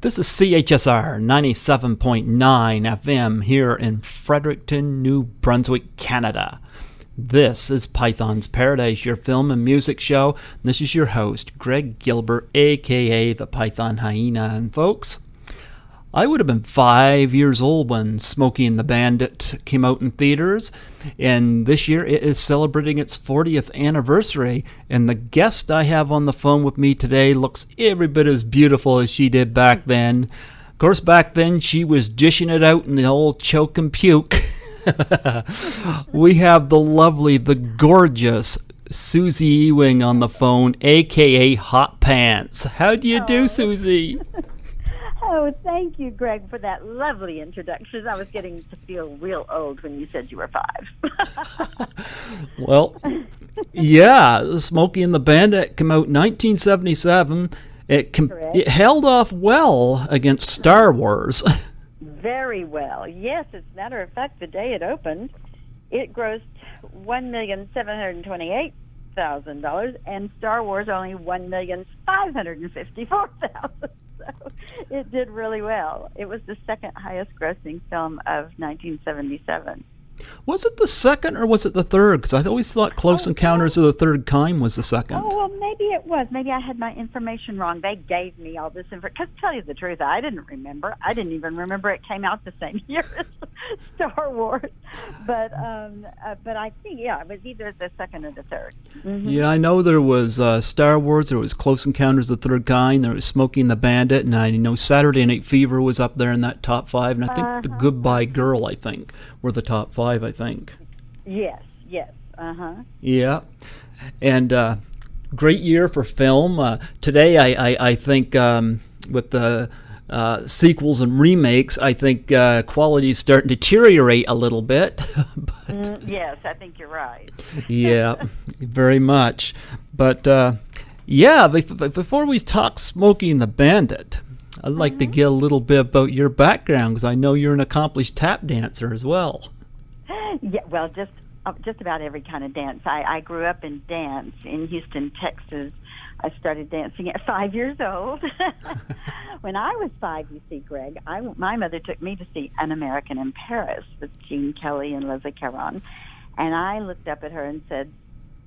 This is CHSR 97.9 FM here in Fredericton, New Brunswick, Canada. This is Python's Paradise, your film and music show. This is your host, Greg Gilbert, aka the Python Hyena. And folks, I would have been 5 years old when Smokey and the Bandit came out in theaters, and this year it is celebrating its 40th anniversary, and the guest I have on the phone with me today looks every bit as beautiful as she did back then. Of course, back then she was dishing it out in the old choke and puke. We have the lovely, the gorgeous Susie Ewing on the phone, aka Hot Pants. How do you do, Susie? Oh, thank you, Greg, for that lovely introduction. I was getting to feel real old when you said you were 5. Well, yeah, Smokey and the Bandit came out in 1977. It held off well against Star Wars. Very well. Yes, as a matter of fact, the day it opened, it grossed $1,728,000, and Star Wars only $1,554,000. So it did really well. It was the second highest grossing film of 1977. Was it the second or was it the third? Because I always thought Close Encounters of the Third Kind was the second. Oh, well, maybe it was. Maybe I had my information wrong. They gave me all this information. Because to tell you the truth, I didn't remember. I didn't even remember it came out the same year as Star Wars. But I think, yeah, it was either the second or the third. Mm-hmm. Yeah, I know there was Star Wars, there was Close Encounters of the Third Kind, there was Smokey and the Bandit, and I know Saturday Night Fever was up there in that top 5, and I think The Goodbye Girl, I think, were the top 5. I think. Yes. Yeah, and great year for film. Today, I think with the sequels and remakes, I think quality is starting to deteriorate a little bit. But, yes, I think you're right. Yeah, very much. But yeah, before we talk Smokey and the Bandit, I'd like to get a little bit about your background, because I know you're an accomplished tap dancer as well. Yeah, well, just about every kind of dance. I grew up in dance in Houston, Texas. I started dancing at 5 years old. When I was 5, you see, Greg, my mother took me to see An American in Paris with Gene Kelly and Leslie Caron. And I looked up at her and said,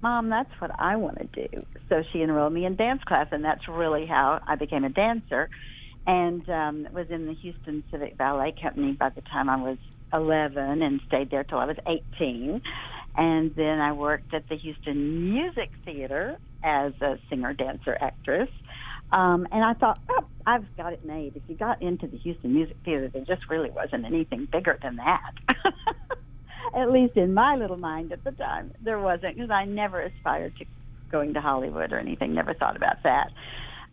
Mom, that's what I want to do. So she enrolled me in dance class, and that's really how I became a dancer. And was in the Houston Civic Ballet Company by the time I was 11 and stayed there till I was 18. And then I worked at the Houston Music Theater as a singer, dancer, actress. And I thought, oh, I've got it made. If you got into the Houston Music Theater, there just really wasn't anything bigger than that. At least in my little mind at the time, there wasn't, because I never aspired to going to Hollywood or anything, never thought about that.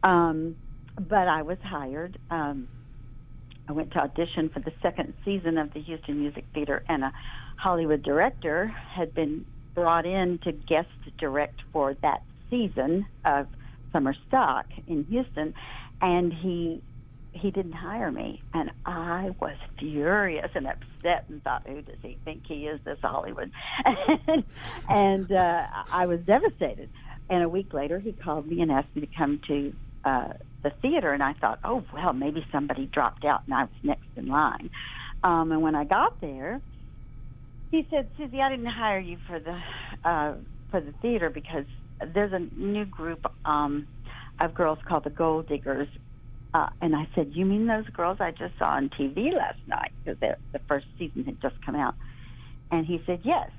But I was hired. I went to audition for the second season of the Houston Music Theater, and a Hollywood director had been brought in to guest direct for that season of Summer Stock in Houston, and he didn't hire me, and I was furious and upset and thought, who does he think he is, this Hollywood? and I was devastated. And a week later, he called me and asked me to come to the theater, and I thought, oh, well, maybe somebody dropped out and I was next in line. And when I got there, he said, Susie, I didn't hire you for the theater because there's a new group of girls called the Gold Diggers. And I said, you mean those girls I just saw on TV last night? Because the first season had just come out. And he said, yes.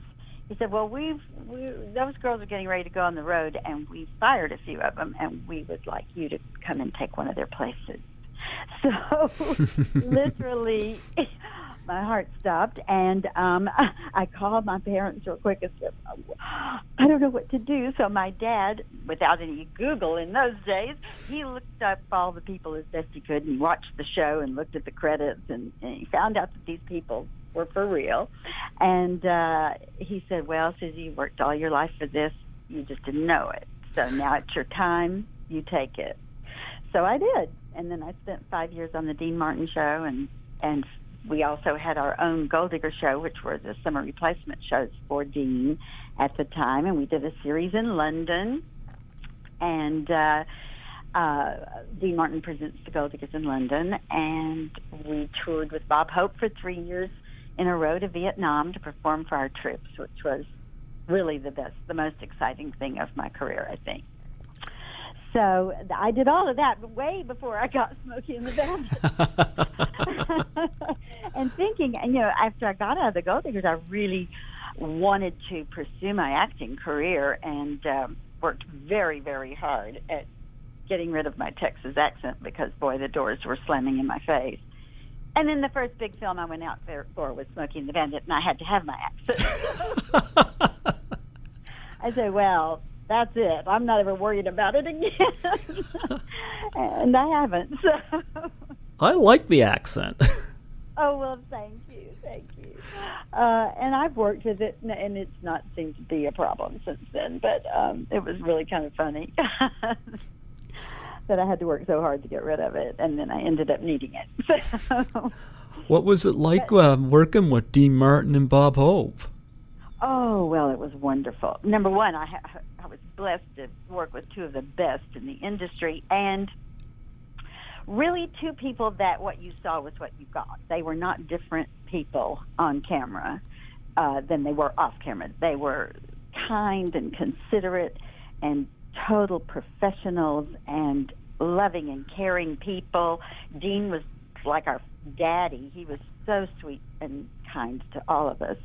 He said, well, those girls are getting ready to go on the road, and we fired a few of them, and we would like you to come and take one of their places. So literally, my heart stopped, and I called my parents real quick and said, I don't know what to do. So my dad, without any Google in those days, he looked up all the people as best he could, and he watched the show and looked at the credits, and he found out that these people were for real. And he said, well, Susie, you worked all your life for this. You just didn't know it. So now it's your time. You take it. So I did. And then I spent 5 years on the Dean Martin show, and we also had our own Gold Digger show, which were the summer replacement shows for Dean at the time. And we did a series in London. And Dean Martin Presents the Gold Diggers in London, and we toured with Bob Hope for 3 years in a row to Vietnam to perform for our troops, which was really the most exciting thing of my career, I think. So I did all of that way before I got Smokey and the Bandit. And thinking, after I got out of the Gold Diggers, I really wanted to pursue my acting career, and worked very, very hard at getting rid of my Texas accent because, boy, the doors were slamming in my face. And then the first big film I went out for was Smokey and the Bandit, and I had to have my accent. I said, well, that's it. I'm not ever worried about it again. And I haven't. So. I like the accent. Oh, well, thank you. And I've worked with it, and it's not seemed to be a problem since then. But it was really kind of funny that I had to work so hard to get rid of it, and then I ended up needing it. So, what was it like working with Dean Martin and Bob Hope? Oh, well, it was wonderful. Number one, I was blessed to work with two of the best in the industry, and really two people that what you saw was what you got. They were not different people on camera than they were off camera. They were kind and considerate and total professionals and loving and caring people. Dean was like our daddy. He was so sweet and kind to all of us.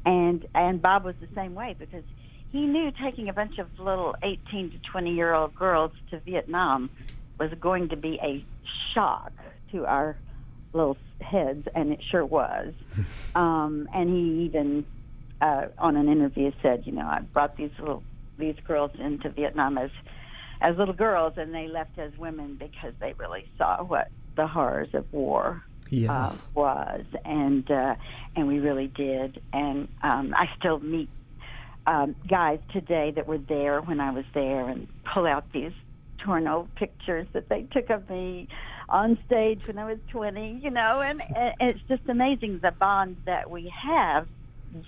And Bob was the same way, because he knew taking a bunch of little 18 to 20-year-old girls to Vietnam was going to be a shock to our little heads, and it sure was. And he even, on an interview, said, I brought these girls into Vietnam as little girls, and they left as women because they really saw what the horrors of war was, and we really did. And I still meet guys today that were there when I was there, and pull out these torn old pictures that they took of me on stage when I was 20, and it's just amazing the bond that we have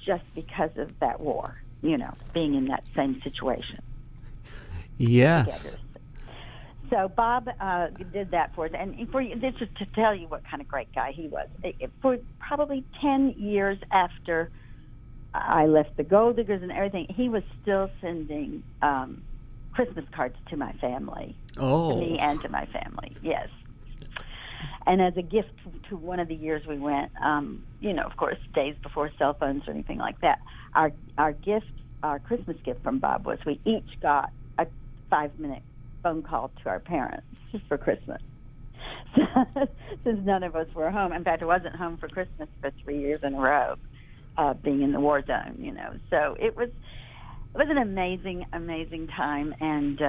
just because of that war, being in that same situation. Yes. Together. So Bob did that for us, and this is to tell you what kind of great guy he was. For probably 10 years after I left the Gold Diggers and everything, he was still sending Christmas cards to my family, to me and to my family, yes. And as a gift to one of the years we went, of course, days before cell phones or anything like that, our Christmas gift from Bob was we each got a 5-minute phone call to our parents for Christmas. Since none of us were home. In fact, I wasn't home for Christmas for 3 years in a row, being in the war zone, So it was an amazing, amazing time, and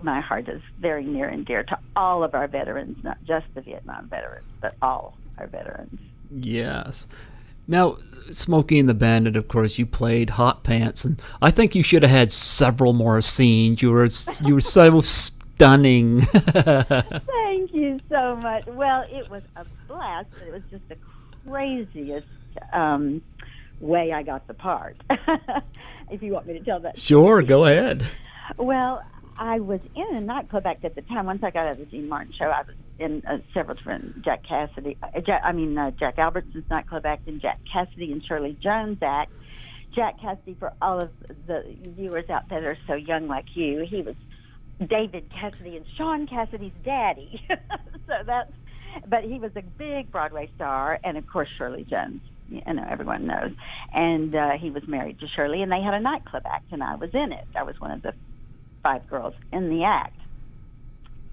my heart is very near and dear to all of our veterans, not just the Vietnam veterans, but all our veterans. Yes. Now, Smokey and the Bandit, of course, you played Hot Pants, and I think you should have had several more scenes. You were so stunning. Thank you so much. Well, it was a blast, but it was just the craziest way I got the part. If you want me to tell that. Sure, go ahead. Well, I was in a nightclub act at the time. Once I got out of the Dean Martin show, I was in several different Jack Albertson's nightclub act, and Jack Cassidy and Shirley Jones act. Jack Cassidy, for all of the viewers out there that are so young like you, he was David Cassidy and Sean Cassidy's daddy. But he was a big Broadway star, and of course Shirley Jones, everyone knows. And he was married to Shirley, and they had a nightclub act, and I was in it. I was one of the 5 girls in the act.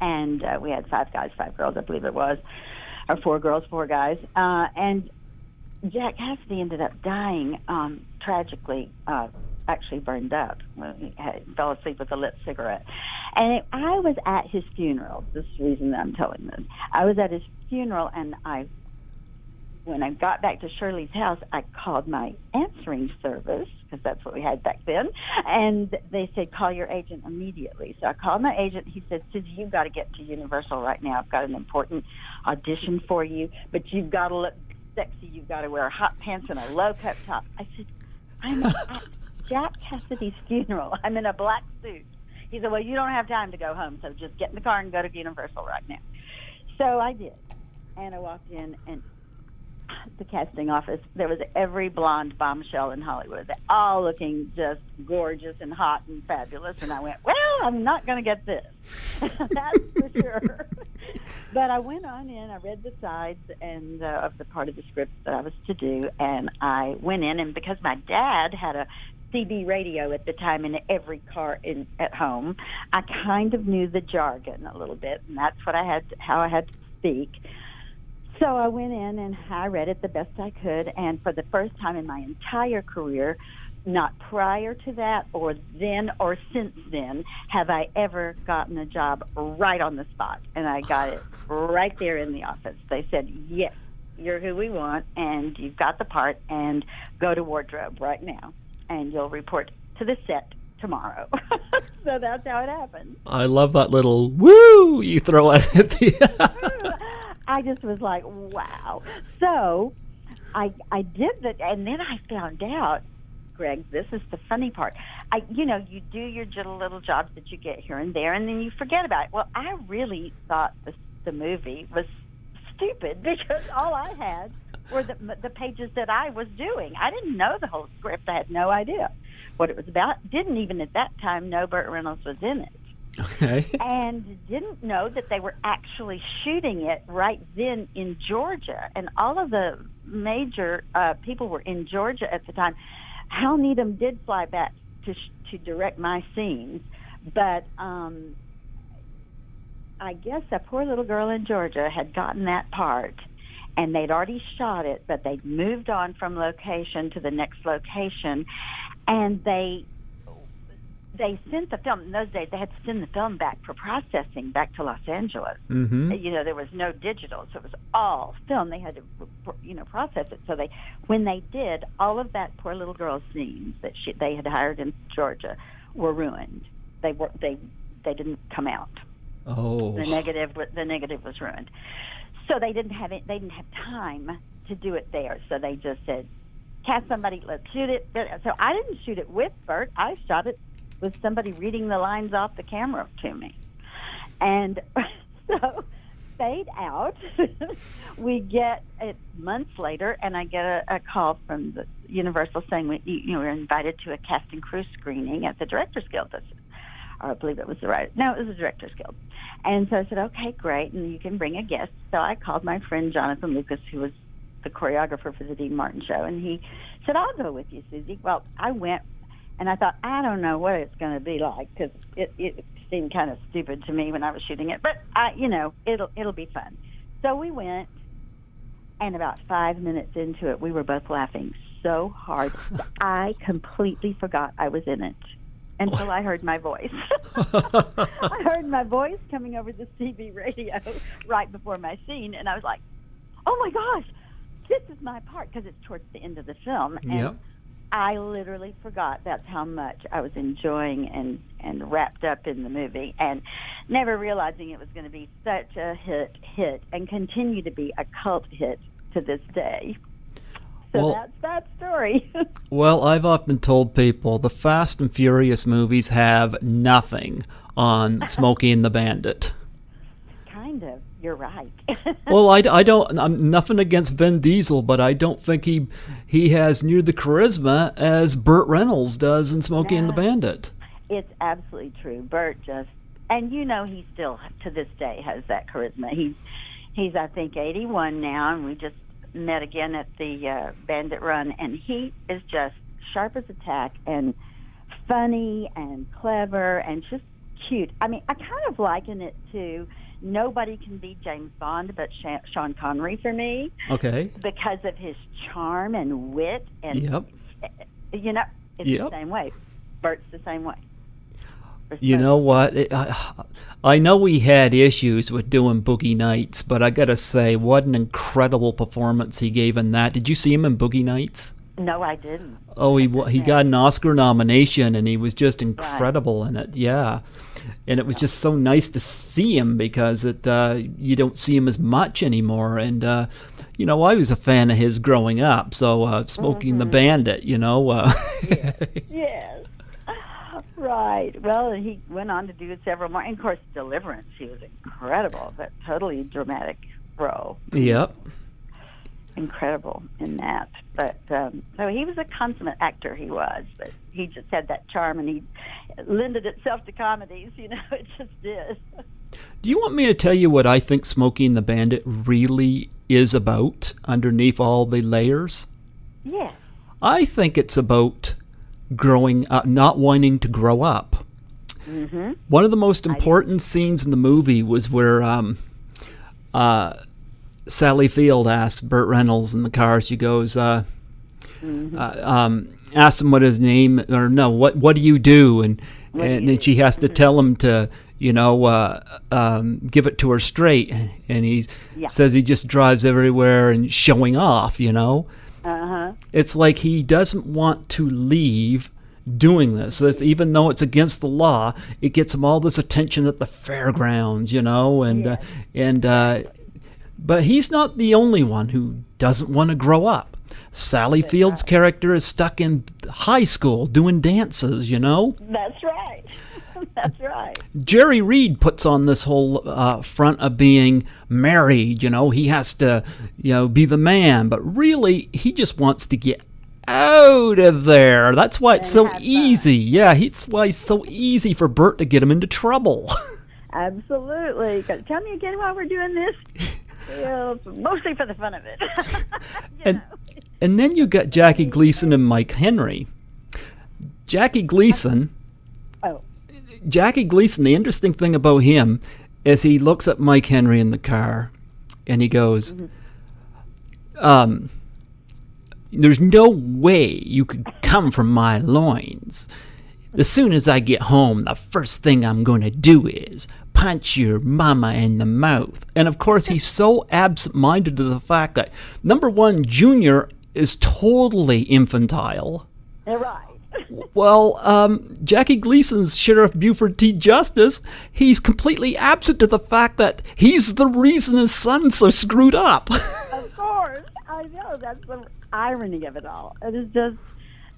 And we had 5 guys, 5 girls, I believe it was, or 4 girls, 4 guys. And Jack Cassidy ended up dying tragically, actually burned up. He fell asleep with a lit cigarette. And I was at his funeral. This is the reason that I'm telling this. I was at his funeral, and when I got back to Shirley's house, I called my answering service, because that's what we had back then, and they said, call your agent immediately. So I called my agent. He said, Susie, you've got to get to Universal right now. I've got an important audition for you, but you've got to look sexy. You've got to wear hot pants and a low-cut top. I said, I'm at Jack Cassidy's funeral. I'm in a black suit. He said, well, you don't have time to go home, so just get in the car and go to Universal right now. So I did. And I walked in, and the casting office, there was every blonde bombshell in Hollywood. They're all looking just gorgeous and hot and fabulous. And I went, well, I'm not going to get this. That's for sure. But I went on in, I read the sides and of the part of the script that I was to do, and I went in, and because my dad had a CB radio at the time in every car at home, I kind of knew the jargon a little bit, and that's what how I had to speak. So I went in and I read it the best I could, and for the first time in my entire career, not prior to that or then or since then, have I ever gotten a job right on the spot. And I got it right there in the office. They said, yes, you're who we want, and you've got the part, and go to wardrobe right now, and you'll report to the set tomorrow. So that's how it happened. I love that little woo you throw at the... I just was like, wow. So I did that, and then I found out, Greg, this is the funny part. You do your little jobs that you get here and there, and then you forget about it. Well, I really thought the movie was stupid because all I had were the pages that I was doing. I didn't know the whole script. I had no idea what it was about. Didn't even at that time know Burt Reynolds was in it. Okay. And didn't know that they were actually shooting it right then in Georgia. And all of the major people were in Georgia at the time. Hal Needham did fly back to direct my scenes, but I guess a poor little girl in Georgia had gotten that part, and they'd already shot it, but they'd moved on from location to the next location, and they sent the film. In those days, they had to send the film back for processing back to Los Angeles. Mm-hmm. There was no digital, so it was all film. They had to, process it. So when they did, all of that poor little girl's scenes that they had hired in Georgia were ruined. They didn't come out. Oh. The negative was ruined. So they didn't have it. They didn't have time to do it there. So they just said, cast somebody, let's shoot it. So I didn't shoot it with Burt. I shot it with somebody reading the lines off the camera to me. And so fade out. We get it months later, and I get a call from the Universal saying we're invited to a cast and crew screening at the Directors Guild. Or I believe it was it was the Directors Guild. And so I said, okay, great, and you can bring a guest. So I called my friend Jonathan Lucas, who was the choreographer for the Dean Martin show, and he said, I'll go with you, Susie. Well, I went, and I thought, I don't know what it's going to be like, because it seemed kind of stupid to me when I was shooting it, but it'll be fun. So we went, and about 5 minutes into it, we were both laughing so hard that I completely forgot I was in it until I heard my voice. I heard my voice coming over the CB radio right before my scene, and I was like, oh my gosh, this is my part, because it's towards the end of the film. And yep. I literally forgot that's how much I was enjoying and wrapped up in the movie, and never realizing it was going to be such a hit and continue to be a cult hit to this day. So that's that story. Well, I've often told people the Fast and Furious movies have nothing on Smokey and the Bandit. Kind of. You're right. Well, I'm nothing against Vin Diesel, but I don't think he has near the charisma as Burt Reynolds does in Smokey and the Bandit. It's absolutely true. Burt and he still to this day has that charisma. He's I think 81 now, and we just met again at the Bandit Run, and he is just sharp as a tack and funny and clever and just cute. I mean, I kind of liken it to nobody can be James Bond but Sean Connery for me. Okay. Because of his charm and wit, and yep. It's the same way. Bert's the same way. You know what? I know we had issues with doing Boogie Nights, but I gotta say, what an incredible performance he gave in that. Did you see him in Boogie Nights? No, I didn't. Oh, he got an Oscar nomination, and he was just incredible in it. Yeah, and it was just so nice to see him, because you don't see him as much anymore. And I was a fan of his growing up. So Smokey and the Bandit, Yes. Right. Well, he went on to do several more. And, of course, Deliverance, he was incredible. That totally dramatic role. Yep. Incredible in that. But so he was a consummate actor, he was. But he just had that charm, and he lended itself to comedies. You know, it just did. Do you want me to tell you what I think Smokey and the Bandit really is about underneath all the layers? Yes. I think it's about growing up, not wanting to grow up. Mm-hmm. One of the most important scenes in the movie was where Sally Field asks Burt Reynolds in the car. She goes, asks him what his name, or no, what do you do? And then she has to tell him to, give it to her straight. And he says he just drives everywhere and showing off, It's like he doesn't want to leave doing this. So even though it's against the law, it gets him all this attention at the fairgrounds, but he's not the only one who doesn't want to grow up. Sally Field's character is stuck in high school doing dances, That's right. That's right. Jerry Reed puts on this whole front of being married, he has to, be the man, but really he just wants to get out of there. That's why it's so easy. Yeah, it's why it's so easy for Bert to get him into trouble. Absolutely. Tell me again why we're doing this. Mostly for the fun of it. And then you got Jackie Gleason and Mike Henry. Jackie Gleason, the interesting thing about him is he looks at Mike Henry in the car and he goes, there's no way you could come from my loins. As soon as I get home, the first thing I'm going to do is punch your mama in the mouth. And of course, he's so absent-minded to the fact that, number one, Junior is totally infantile. Right. Well, Jackie Gleason's Sheriff Buford T. Justice, he's completely absent to the fact that he's the reason his son's so screwed up. Of course. I know. That's the irony of it all. It is just,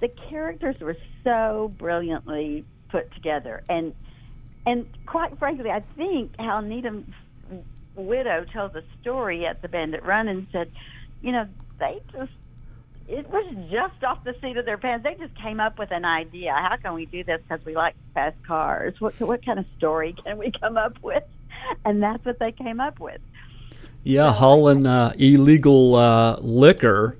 the characters were so brilliantly put together. And quite frankly, I think Hal Needham's widow tells a story at the Bandit Run and said, it was just off the seat of their pants. They just came up with an idea. How can we do this? Because we like fast cars. What kind of story can we come up with? And that's what they came up with. Yeah, hauling illegal liquor.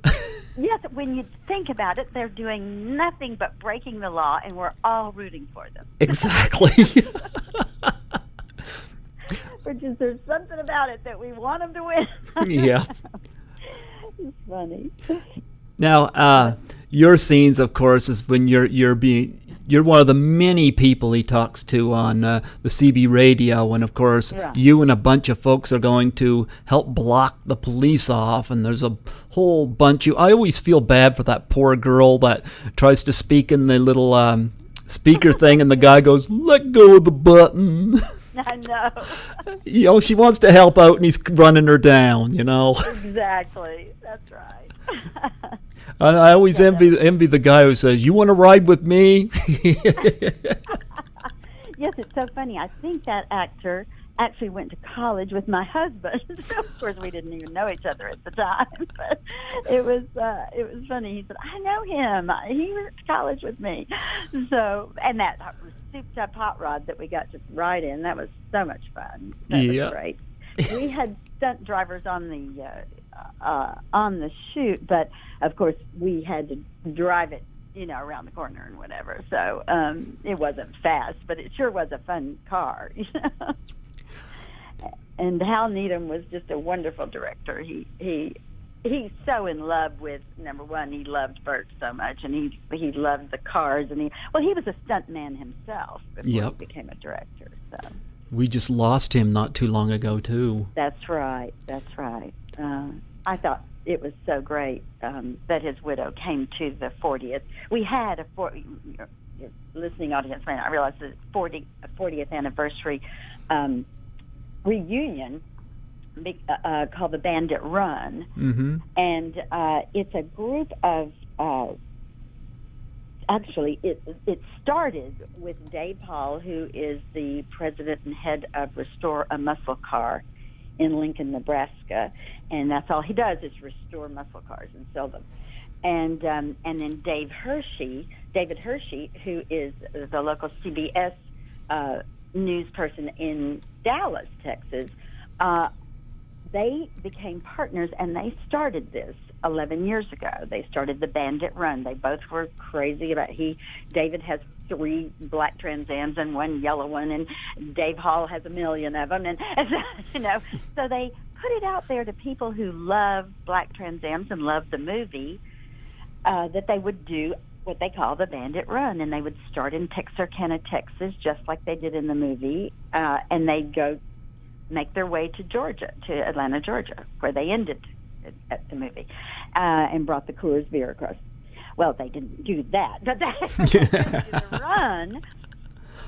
Yes, when you think about it, they're doing nothing but breaking the law, and we're all rooting for them. Exactly. There's something about it that we want them to win. Yeah. It's funny. Now, your scenes, of course, is when you're one of the many people he talks to on the CB radio, and of course, you and a bunch of folks are going to help block the police off, and there's a whole bunch. I always feel bad for that poor girl that tries to speak in the little speaker thing, and the guy goes, "Let go of the button." I know. She wants to help out, and he's running her down. Exactly. That's right. I always envy the guy who says, "You want to ride with me?" Yes, it's so funny. I think that actor actually went to college with my husband. Of course, we didn't even know each other at the time, but it was funny. He said, "I know him. He went to college with me." So, and that souped up hot rod that we got to ride in, that was so much fun. That was great. We had stunt drivers on the shoot, but of course we had to drive it, around the corner and whatever. So it wasn't fast, but it sure was a fun car. And Hal Needham was just a wonderful director. He's so in love with, number one, he loved Bert so much, and he loved the cars, and he was a stunt man himself before he became a director. So we just lost him not too long ago too. That's right. I thought it was so great that his widow came to the 40th. We had your listening audience may not realize the 40th anniversary reunion called the Bandit Run, and it's a group of actually, it started with Dave Hall, who is the president and head of Restore a Muscle Car in Lincoln, Nebraska, and that's all he does is restore muscle cars and sell them. And then David Hershey, who is the local CBS news person in Dallas, Texas. They became partners, and they started this 11 years ago. They started the Bandit Run. They both were crazy about David has 3 black Trans Ams and 1 yellow one, and Dave Hall has 1 million of them. And so they put it out there to people who love black Trans Ams and love the movie, that they would do what they call the Bandit Run, and they would start in Texarkana, Texas, just like they did in the movie, and they'd go make their way to Georgia, to Atlanta, Georgia, where they ended at the movie, and brought the Coors beer across. Well, they didn't do that, but they did the run,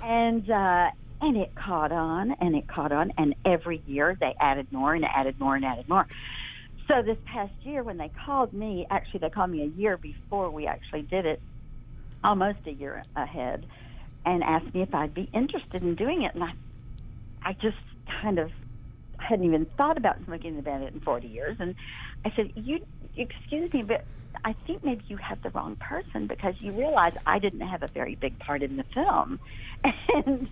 and it caught on, and every year they added more and added more and added more. So this past year, when they called me, actually they called me a year before we actually did it, almost a year ahead, and asked me if I'd be interested in doing it, and I just kind of hadn't even thought about Smokey and the Bandit in 40 years, and I said, excuse me, but I think maybe you have the wrong person, because you realize I didn't have a very big part in the film. And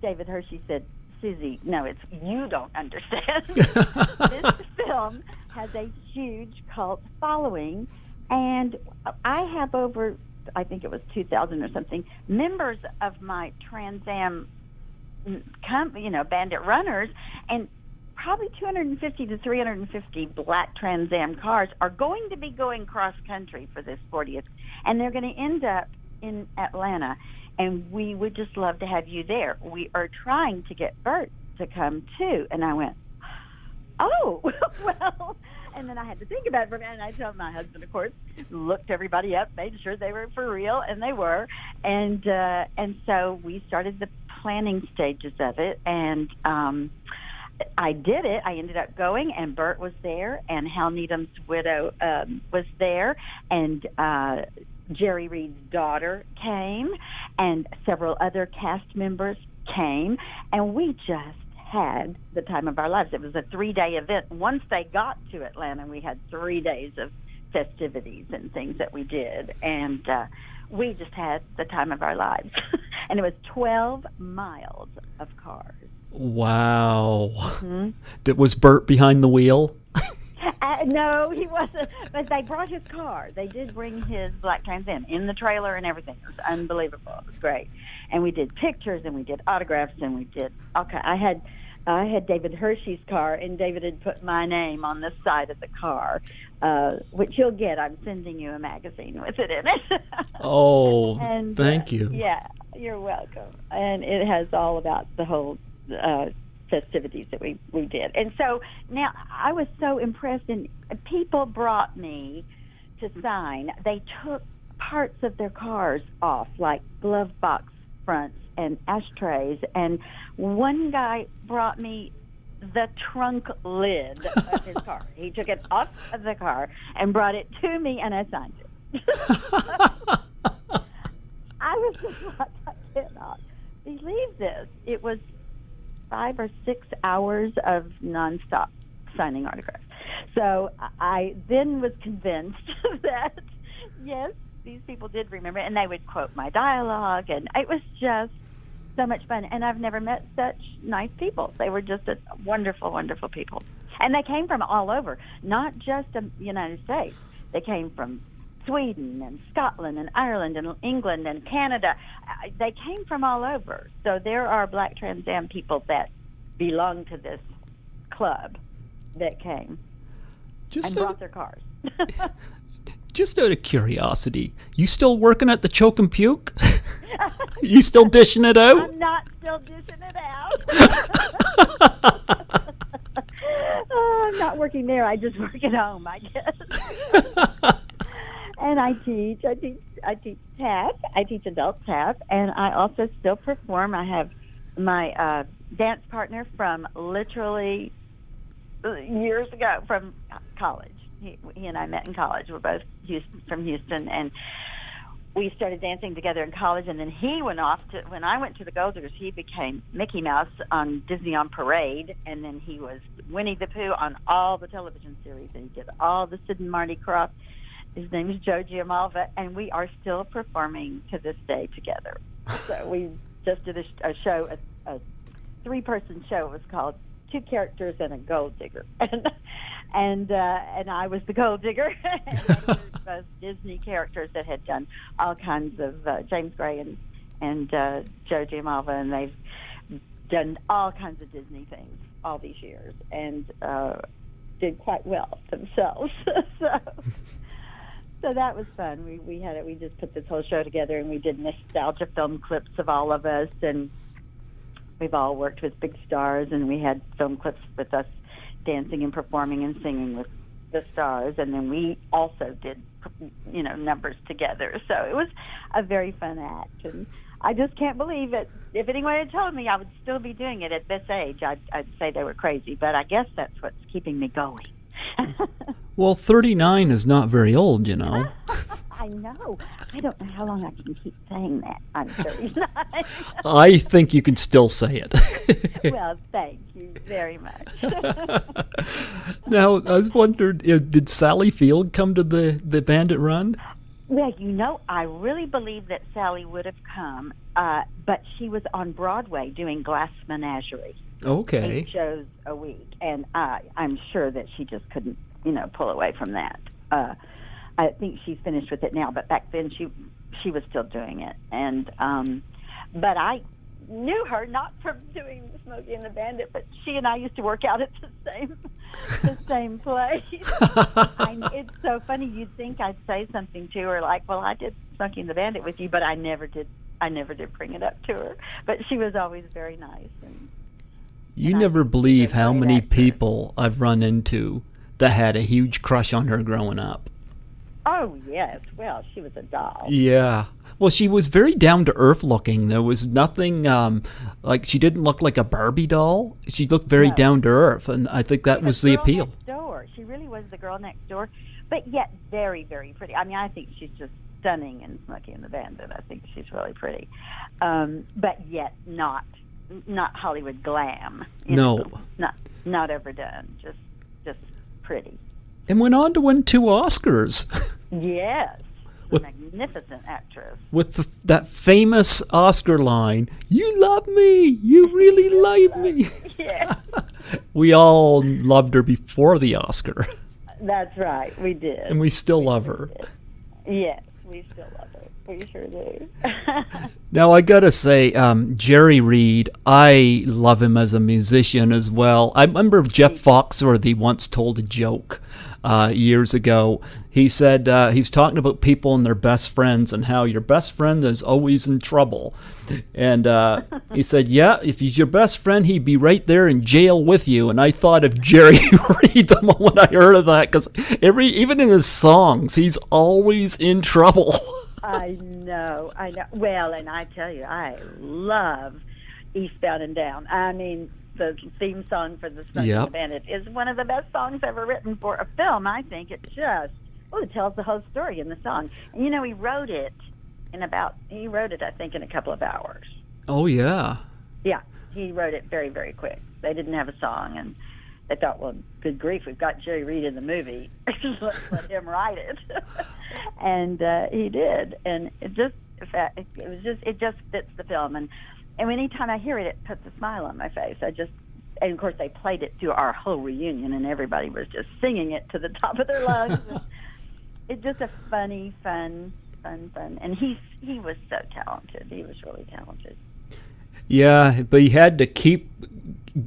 David Hershey said, Susie, no, it's you don't understand. This film has a huge cult following, and I have over, I think it was 2,000 or something, members of my Trans Am Bandit Runners, and probably 250 to 350 black Trans Am cars are going to be going cross country for this 40th, and they're going to end up in Atlanta, and we would just love to have you there. We are trying to get Bert to come too. And I went, oh, well, and then I had to think about it for a minute, and I told my husband, of course, looked everybody up, made sure they were for real, and they were, and so we started the planning stages of it, and I did it. I ended up going, and Bert was there, and Hal Needham's widow was there, and Jerry Reed's daughter came, and several other cast members came, and we just had the time of our lives. It was a 3-day event. Once they got to Atlanta, we had 3 days of festivities and things that we did, and we just had the time of our lives. And it was 12 miles of cars. Wow. Mm-hmm. Was Bert behind the wheel? No, he wasn't. But they brought his car. They did bring his black Trans Am in the trailer and everything. It was unbelievable. It was great. And we did pictures, and we did autographs, and we did. Okay, I had David Hershey's car, and David had put my name on the side of the car, which you'll get. I'm sending you a magazine with it in it. Oh, and, thank you. Yeah, you're welcome. And it has all about the whole festivities that we did. And so now I was so impressed, and people brought me to sign. They took parts of their cars off, like glove box fronts and ashtrays, and one guy brought me the trunk lid of his car. He took it off of the car and brought it to me, and I signed it. I was just like, I cannot believe this. It was 5 or 6 hours of nonstop signing autographs. So I then was convinced that, yes, these people did remember, and they would quote my dialogue, and it was just so much fun. And I've never met such nice people. They were just wonderful, wonderful people. And they came from all over, not just the United States. They came from Sweden and Scotland and Ireland and England and Canada. They came from all over. So there are black Trans Am people that belong to this club that came and brought their cars. Just out of curiosity, you still working at the Choke and Puke? You still dishing it out? I'm not still dishing it out. I'm not working there. I just work at home, I guess. And I teach tap. I teach adult tap, and I also still perform. I have my dance partner from literally years ago, from college. He and I met in college. We're both from Houston, and we started dancing together in college, and then he went off to, when I went to the Gold Diggers, he became Mickey Mouse on Disney on Parade, and then he was Winnie the Pooh on all the television series, and he did all the Sid and Marty Krofft. His name is Joe Giammalva, and we are still performing to this day together. So we just did a show, a three-person show. It was called Two Characters and a Gold Digger. And I was the gold digger. And they were both Disney characters that had done all kinds of James Gray and Joe Giammalva, and they've done all kinds of Disney things all these years, and did quite well themselves. So that was fun. We just put this whole show together, and we did nostalgia film clips of all of us, and we've all worked with big stars, and we had film clips with us dancing and performing and singing with the stars, and then we also did, numbers together. So it was a very fun act, and I just can't believe it. If anyone had told me I would still be doing it at this age, I'd say they were crazy, but I guess that's what's keeping me going. Well, 39 is not very old, you know. I know. I don't know how long I can keep saying that. I'm 39. I think you can still say it. Well, thank you very much. Now, I was wondering, did Sally Field come to the Bandit Run? Well, I really believe that Sally would have come, but she was on Broadway doing Glass Menagerie. Okay. 8 shows a week, and I'm sure that she just couldn't, pull away from that. I think she's finished with it now, but back then she was still doing it. And but I knew her not from doing Smokey and the Bandit, but she and I used to work out at the same place. It's so funny. You'd think I'd say something to her like, "Well, I did Smokey and the Bandit with you," but I never did bring it up to her. But she was always very nice. You never believe how many people I've run into that had a huge crush on her growing up. Oh, yes. Well, she was a doll. Yeah. Well, she was very down-to-earth looking. There was nothing, like, she didn't look like a Barbie doll. She looked very down-to-earth, and I think that was the appeal. Next door. She really was the girl next door, but yet very, very pretty. I mean, I think she's just stunning in Smokey and the Bandit. I think she's really pretty. But yet not Hollywood glam. No. Not ever done. Just pretty. And went on to win 2 Oscars. Yes. A magnificent actress. With that famous Oscar line, "You love me. You really love me." Yeah. We all loved her before the Oscar. That's right. We did. And we still love her. Yes, we still love her. We sure do. Now, I gotta say, Jerry Reed, I love him as a musician as well. I remember Jeff Foxworthy once told a joke years ago. He said he was talking about people and their best friends and how your best friend is always in trouble. And he said, yeah, if he's your best friend, he'd be right there in jail with you. And I thought of Jerry Reed the moment I heard of that, because even in his songs, he's always in trouble. I know. Well, and I tell you, I love Eastbound and Down. I mean, the theme song for the Smokey and the Bandit is one of the best songs ever written for a film. I think it tells the whole story in the song. And he wrote it I think in a couple of hours. Oh yeah. Yeah, he wrote it very, very quick. They didn't have a song, and they thought, well, good grief, we've got Jerry Reed in the movie. Let's let him write it. And he did, and it just fits the film. And anytime I hear it, it puts a smile on my face. And of course they played it through our whole reunion, and everybody was just singing it to the top of their lungs. It's just a funny, fun. And he was so talented. He was really talented. Yeah, but he had to keep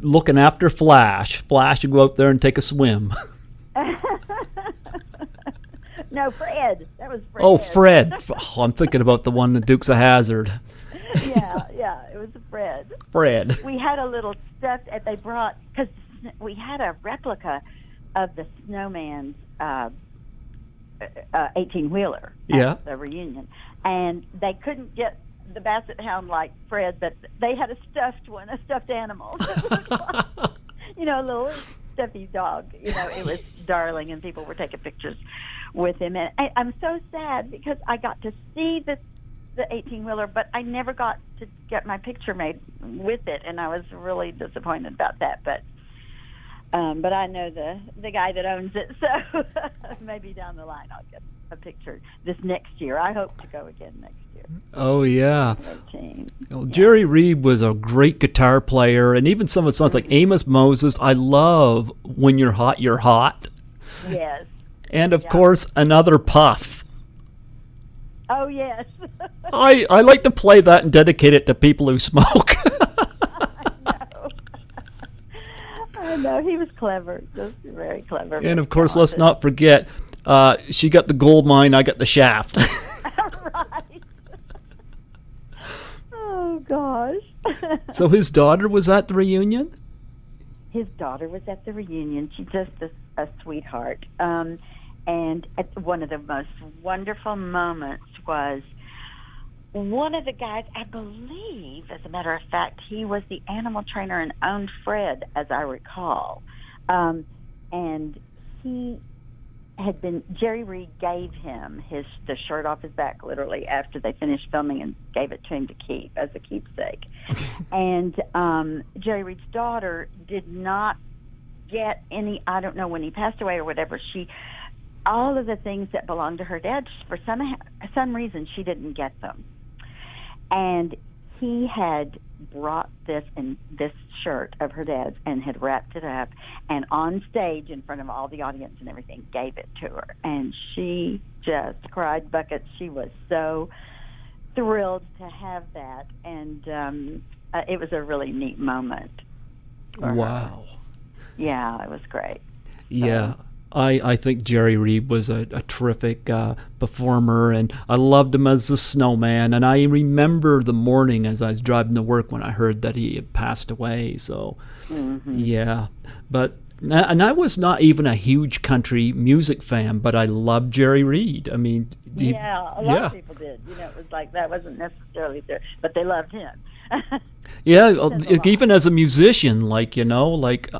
looking after Flash. Flash would go out there and take a swim. No, Fred. That was Fred. Oh, Fred. Oh, I'm thinking about the one, the Dukes of Hazzard. Yeah, it was Fred. We had a little stuffed, they brought, because we had a replica of the Snowman's 18-wheeler at the reunion, and they couldn't get the Basset Hound like Fred, but they had a stuffed animal. A little stuffy dog. It was darling, and people were taking pictures with him. And I'm so sad because I got to see the 18-wheeler, but I never got to get my picture made with it, and I was really disappointed about that. But I know the guy that owns it, so maybe down the line I'll get a picture this next year. I hope to go again next year. Oh, yeah. 18. Well, Jerry Reed was a great guitar player, and even some of the songs like Amos Moses. I love When You're Hot, You're Hot. Yes. And, of course, Another Puff. Oh, yes. I like to play that and dedicate it to people who smoke. I know. He was clever. Just very clever. And, of course, let's not forget, she got the gold mine, I got the shaft. Right. Oh, gosh. So his daughter was at the reunion? His daughter was at the reunion. She's just a sweetheart. And one of the most wonderful moments was one of the guys, I believe, as a matter of fact, he was the animal trainer and owned Fred, as I recall. And he had been, Jerry Reed gave him the shirt off his back, literally, after they finished filming, and gave it to him to keep as a keepsake. And Jerry Reed's daughter did not get any, I don't know, when he passed away or whatever, all of the things that belonged to her dad, for some reason, she didn't get them. And he had brought this shirt of her dad's and had wrapped it up, and on stage in front of all the audience and everything, gave it to her. And she just cried buckets. She was so thrilled to have that. And it was a really neat moment for Wow. her. Yeah, it was great. Yeah. I think Jerry Reed was a terrific performer, and I loved him as the snowman. And I remember the morning as I was driving to work when I heard that he had passed away. So, yeah. And I was not even a huge country music fan, but I loved Jerry Reed. I mean, a lot of people did. It was like that wasn't necessarily there, but they loved him. Yeah, even as a musician, like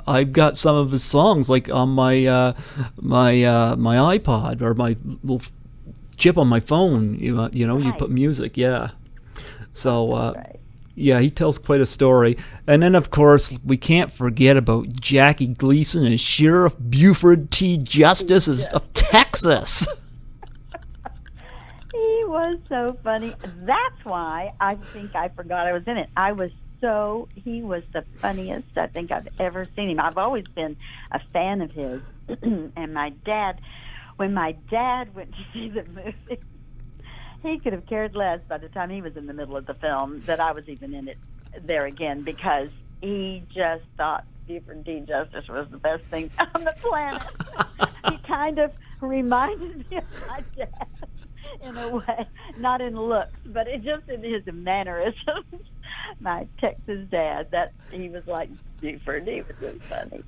I've got some of his songs like on my my iPod or my little chip on my phone. Right. You put music, yeah. So right. Yeah, he tells quite a story. And then of course we can't forget about Jackie Gleason as Sheriff Buford T. Justice of Texas. He was so funny. That's why I think I forgot I was in it. He was the funniest I think I've ever seen him. I've always been a fan of his. And when my dad went to see the movie, he could have cared less by the time he was in the middle of the film that I was even in it there again, because he just thought Buford D. Justice was the best thing on the planet. He kind of reminded me of my dad. In a way, not in looks, but just in his mannerisms. My Texas dad, that he was like Buford. He was really funny.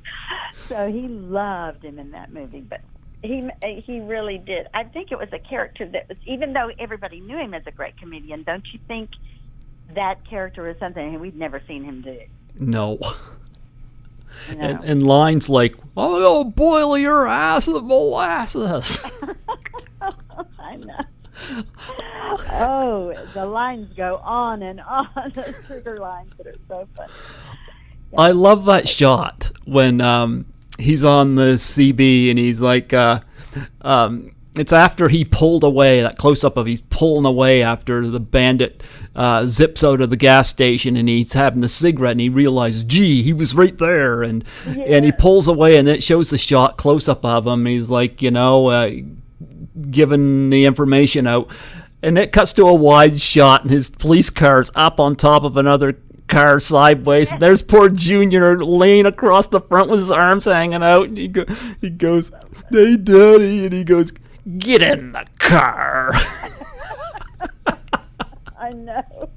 So he loved him in that movie, but he really did. I think it was a character that was, even though everybody knew him as a great comedian, don't you think that character was something we'd never seen him do? No. And lines like, "I'll boil your ass with molasses." I know. Oh, the lines go on and on. The trigger lines that are so funny. Yeah. I love that shot when he's on the CB and he's like, it's after he pulled away, that close-up of he's pulling away after the bandit zips out of the gas station, and he's having a cigarette, and he realizes, gee, he was right there, and he pulls away, and it shows the shot close-up of him. He's like, giving the information out, and it cuts to a wide shot, and his police car's up on top of another car sideways. And there's poor Junior laying across the front with his arms hanging out, and he goes, "Hey, Daddy," and he goes, "Get in the car." I know.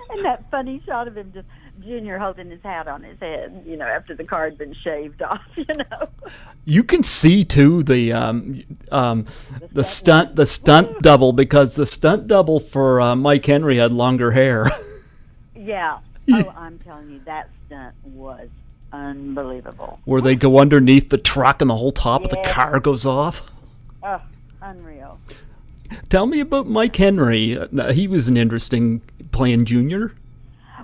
And that funny shot of him just Junior holding his hat on his head, after the car had been shaved off, You can see too the stunt double, because the stunt double for Mike Henry had longer hair. Yeah. Oh, I'm telling you, that stunt was unbelievable. Where they go underneath the truck and the whole top of the car goes off. Oh, unreal. Tell me about Mike Henry. He was an interesting playing Junior.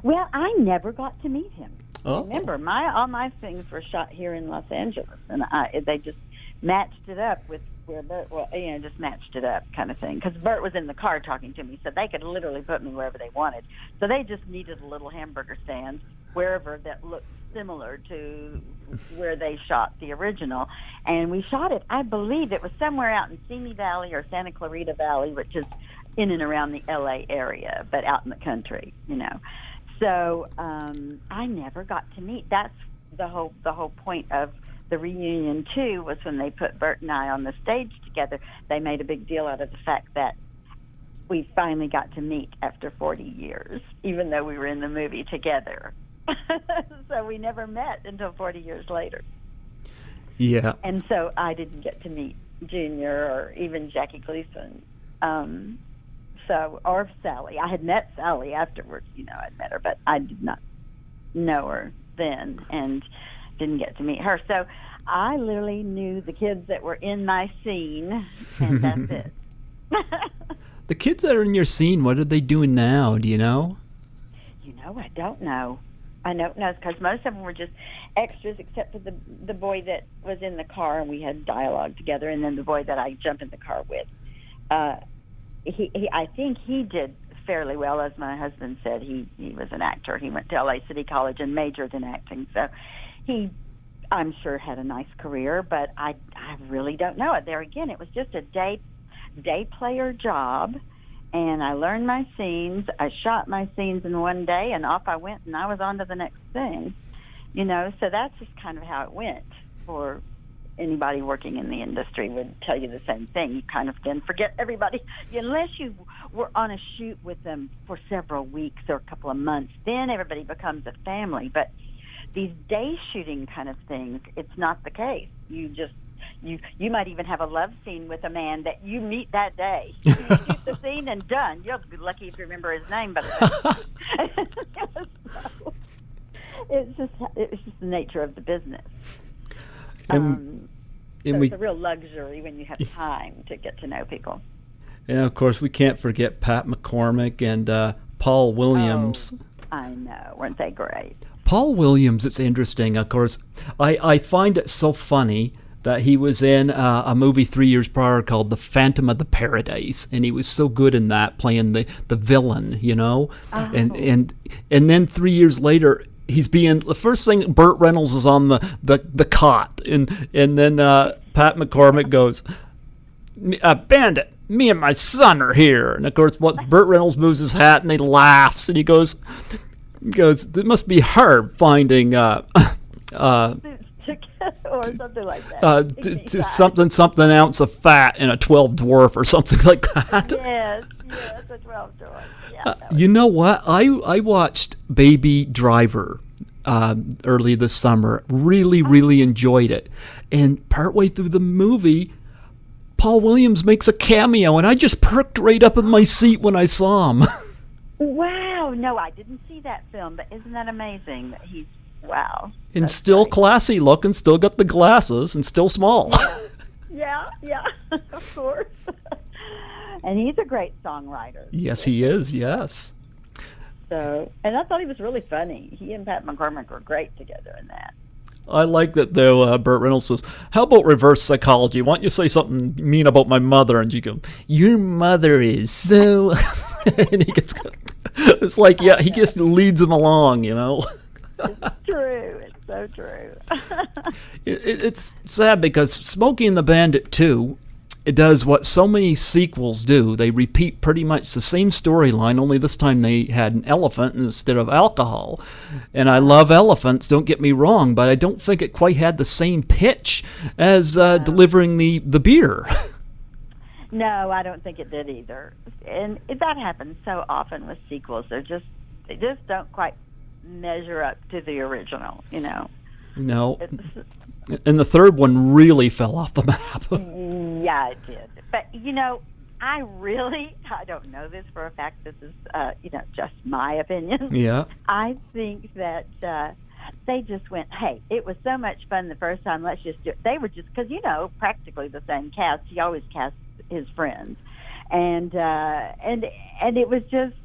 Well, I never got to meet him. Oh. Remember, all my things were shot here in Los Angeles, and they just matched it up with where Bert was, just matched it up kind of thing. Because Bert was in the car talking to me, so they could literally put me wherever they wanted. So they just needed a little hamburger stand wherever that looked similar to where they shot the original. And we shot it, I believe it was somewhere out in Simi Valley or Santa Clarita Valley, which is in and around the L.A. area, but out in the country, So I never got to meet. That's the whole point of the reunion too, was when they put Bert and I on the stage together. They made a big deal out of the fact that we finally got to meet after 40 years, even though we were in the movie together. So we never met until 40 years later. Yeah. And so I didn't get to meet Junior or even Jackie Gleason. Or Sally. I had met Sally afterwards, I'd met her, but I did not know her then and didn't get to meet her. So I literally knew the kids that were in my scene, and that's it. The kids that are in your scene, what are they doing now? Do you know? I don't know. I don't know, because most of them were just extras, except for the boy that was in the car, and we had dialogue together, and then the boy that I jumped in the car with. I think he did fairly well. As my husband said, he was an actor. He went to LA City College and majored in acting. So he, I'm sure, had a nice career, but I really don't know it. There again, it was just a day player job, and I learned my scenes. I shot my scenes in one day, and off I went, and I was on to the next thing. So that's just kind of how it went. For anybody working in the industry would tell you the same thing. You kind of then forget everybody. Unless you were on a shoot with them for several weeks or a couple of months, then everybody becomes a family. But these day shooting kind of things, it's not the case. You might even have a love scene with a man that you meet that day. You shoot the scene and done. You'll be lucky if you remember his name, but it's just the nature of the business. It's a real luxury when you have time to get to know people. And of course, we can't forget Pat McCormick and Paul Williams. Oh, I know, weren't they great? Paul Williams, it's interesting. Of course, I find it so funny that he was in a movie 3 years prior called The Phantom of the Paradise, and he was so good in that, playing the villain, Oh. And then 3 years later, he's being, the first thing, Burt Reynolds is on the cot, and then Pat McCormick goes, Bandit, me and my son are here. And of course, Burt Reynolds moves his hat and he laughs, and he goes, it must be hard finding or something like that. Something ounce of fat in a 12 dwarf or something like that. Yes, a 12 dwarf. Yeah, you know what? I watched Baby Driver early this summer. Really enjoyed it. And partway through the movie, Paul Williams makes a cameo, and I just perked right up in my seat when I saw him. Wow. No, I didn't see that film, but isn't that amazing that he's, wow. And still great. Classy looking, still got the glasses, and still small. Yeah, of course. And he's a great songwriter. Yes, he is, yes. So, and I thought he was really funny. He and Pat McCormick were great together in that. I like that, though. Burt Reynolds says, how about reverse psychology? Why don't you say something mean about my mother? And you go, your mother is so... and he gets... It's like, yeah, he just leads him along, It's true. It's so true. It's sad because Smokey and the Bandit 2, it does what so many sequels do. They repeat pretty much the same storyline, only this time they had an elephant instead of alcohol. And I love elephants, don't get me wrong, but I don't think it quite had the same pitch as delivering the beer. No, I don't think it did either. And that happens so often with sequels. They just don't quite measure up to the original, No. And the third one really fell off the map. Yeah, it did. But, I don't know this for a fact. This is, just my opinion. Yeah. I think that They just went, hey, it was so much fun the first time, let's just do it. They were just, because, practically the same cast. He always cast his friends. And it was just,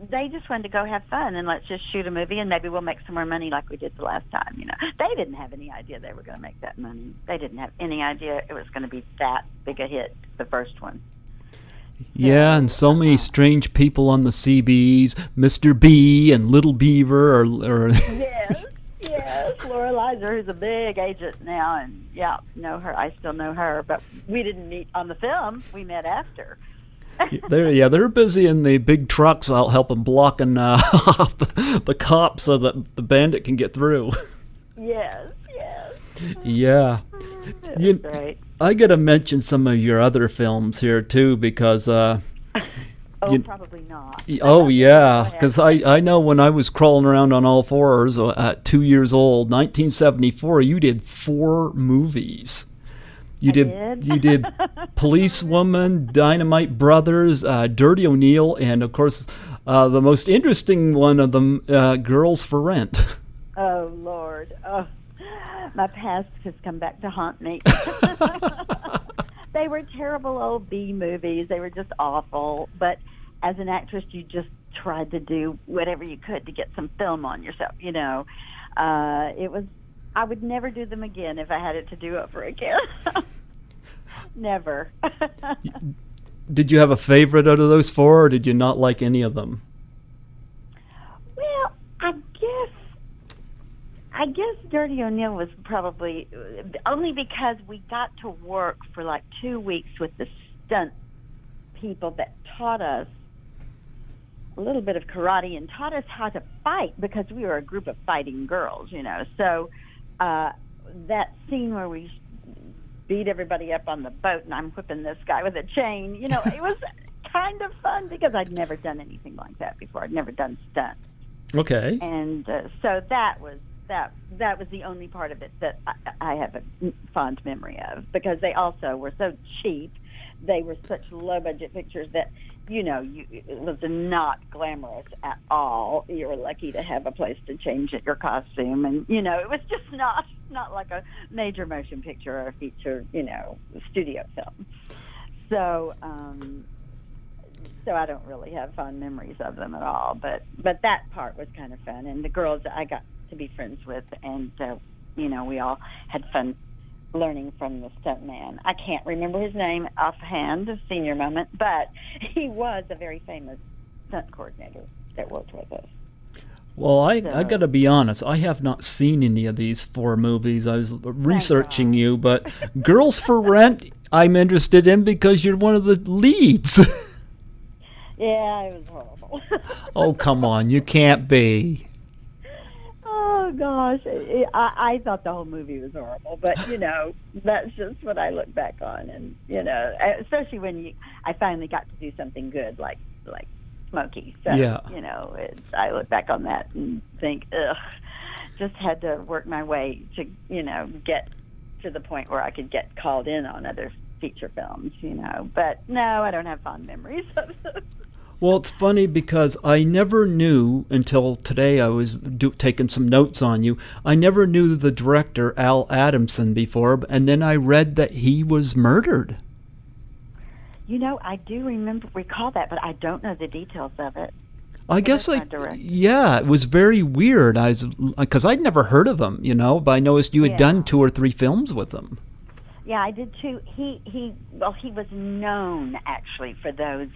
they just wanted to go have fun and let's just shoot a movie and maybe we'll make some more money like we did the last time. They didn't have any idea they were going to make that money. They didn't have any idea it was going to be that big a hit, the first one. Yeah, and so many strange people on the CBs, Mr. B and Little Beaver, or Yes, Laura Lizer, who's a big agent now, and know her. I still know her, but we didn't meet on the film. We met after. They're busy in the big trucks out helping blocking off the cops so that the bandit can get through. Yes. Yeah. That's great. I got to mention some of your other films here too, because probably not. Oh yeah, because I know when I was crawling around on all fours at 2 years old, 1974, you did 4 movies. You did Policewoman, Dynamite Brothers, Dirty O'Neill, and of course the most interesting one of them, Girls for Rent. Oh Lord, my past has come back to haunt me. They were terrible old B movies. They were just awful. But as an actress, you just tried to do whatever you could to get some film on yourself. It was. I would never do them again if I had it to do over again. Never. Did you have a favorite out of those 4, or did you not like any of them? Well, I guess Dirty O'Neill was probably only because we got to work for like 2 weeks with the stunt people that taught us a little bit of karate and taught us how to fight because we were a group of fighting girls, So that scene where we beat everybody up on the boat and I'm whipping this guy with a chain, it was kind of fun because I'd never done anything like that before. I'd never done stunts. Okay. And so that was the only part of it that I have a fond memory of because they also were so cheap. They were such low-budget pictures that, it was not glamorous at all. You were lucky to have a place to change your costume. And, it was just not like a major motion picture or a feature, studio film. So I don't really have fond memories of them at all. But that part was kind of fun. And the girls I got to be friends with, and, we all had fun learning from the stuntman. I can't remember his name offhand, senior moment, but he was a very famous stunt coordinator that worked with us. Well, I got to be honest, I have not seen any of these 4 movies. I was researching you, but Girls for Rent, I'm interested in because you're one of the leads. Yeah, it was horrible. Oh, come on, you can't be. Oh gosh, I thought the whole movie was horrible, but that's just what I look back on, and especially when I finally got to do something good like Smokey. So yeah. I look back on that and think, just had to work my way to get to the point where I could get called in on other feature films. But no, I don't have fond memories of them. Well, it's funny because I never knew until today. I was taking some notes on you. I never knew the director, Al Adamson, before, and then I read that he was murdered. I do recall that, but I don't know the details of it. I guess, it was very weird. Because I'd never heard of him, but I noticed you had done 2 or 3 films with him. Yeah, I did too. He was known actually for those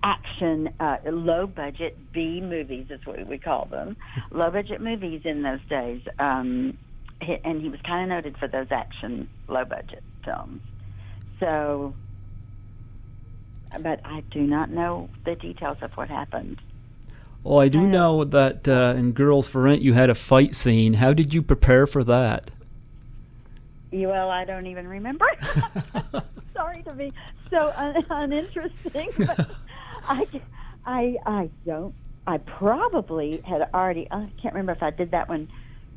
action, low-budget B movies is what we call them, low-budget movies in those days. And he was kind of noted for those action, low-budget films. So, but I do not know the details of what happened. Well, I do know that in Girls for Rent you had a fight scene. How did you prepare for that? Well, I don't even remember. Sorry to be so uninteresting, but I don't. I probably had already. I can't remember if I did that one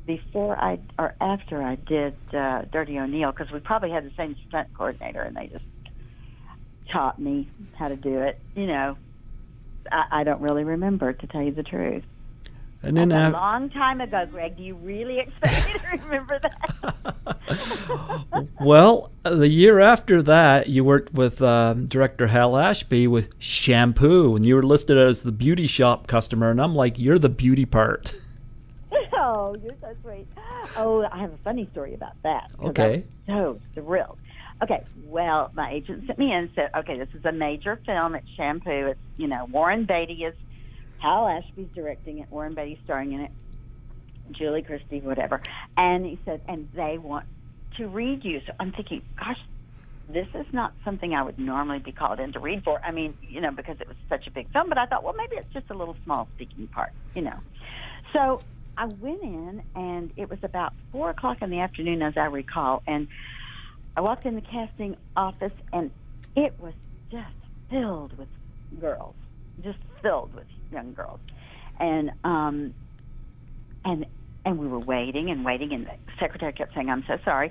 before or after I did Dirty O'Neill, because we probably had the same stunt coordinator, and they just taught me how to do it. I don't really remember, to tell you the truth. And then That's a long time ago, Greg. Do you really expect me to remember that? Well, the year after that, you worked with director Hal Ashby with Shampoo, and you were listed as the beauty shop customer, and I'm like, you're the beauty part. Oh, you're so sweet. Oh, I have a funny story about that. Okay. I was so thrilled. Okay, well, my agent sent me in and said, okay, this is a major film. It's Shampoo. It's, Warren Beatty is, Hal Ashby's directing it, Warren Beatty's starring in it, Julie Christie, whatever. And he said, and they want to read you. So I'm thinking, gosh, this is not something I would normally be called in to read for. I mean, because it was such a big film. But I thought, well, maybe it's just a little small speaking part, So I went in, and it was about 4 o'clock in the afternoon, as I recall, and I walked in the casting office, and it was just filled with girls, just filled with young girls, and we were waiting, and the secretary kept saying, "I'm so sorry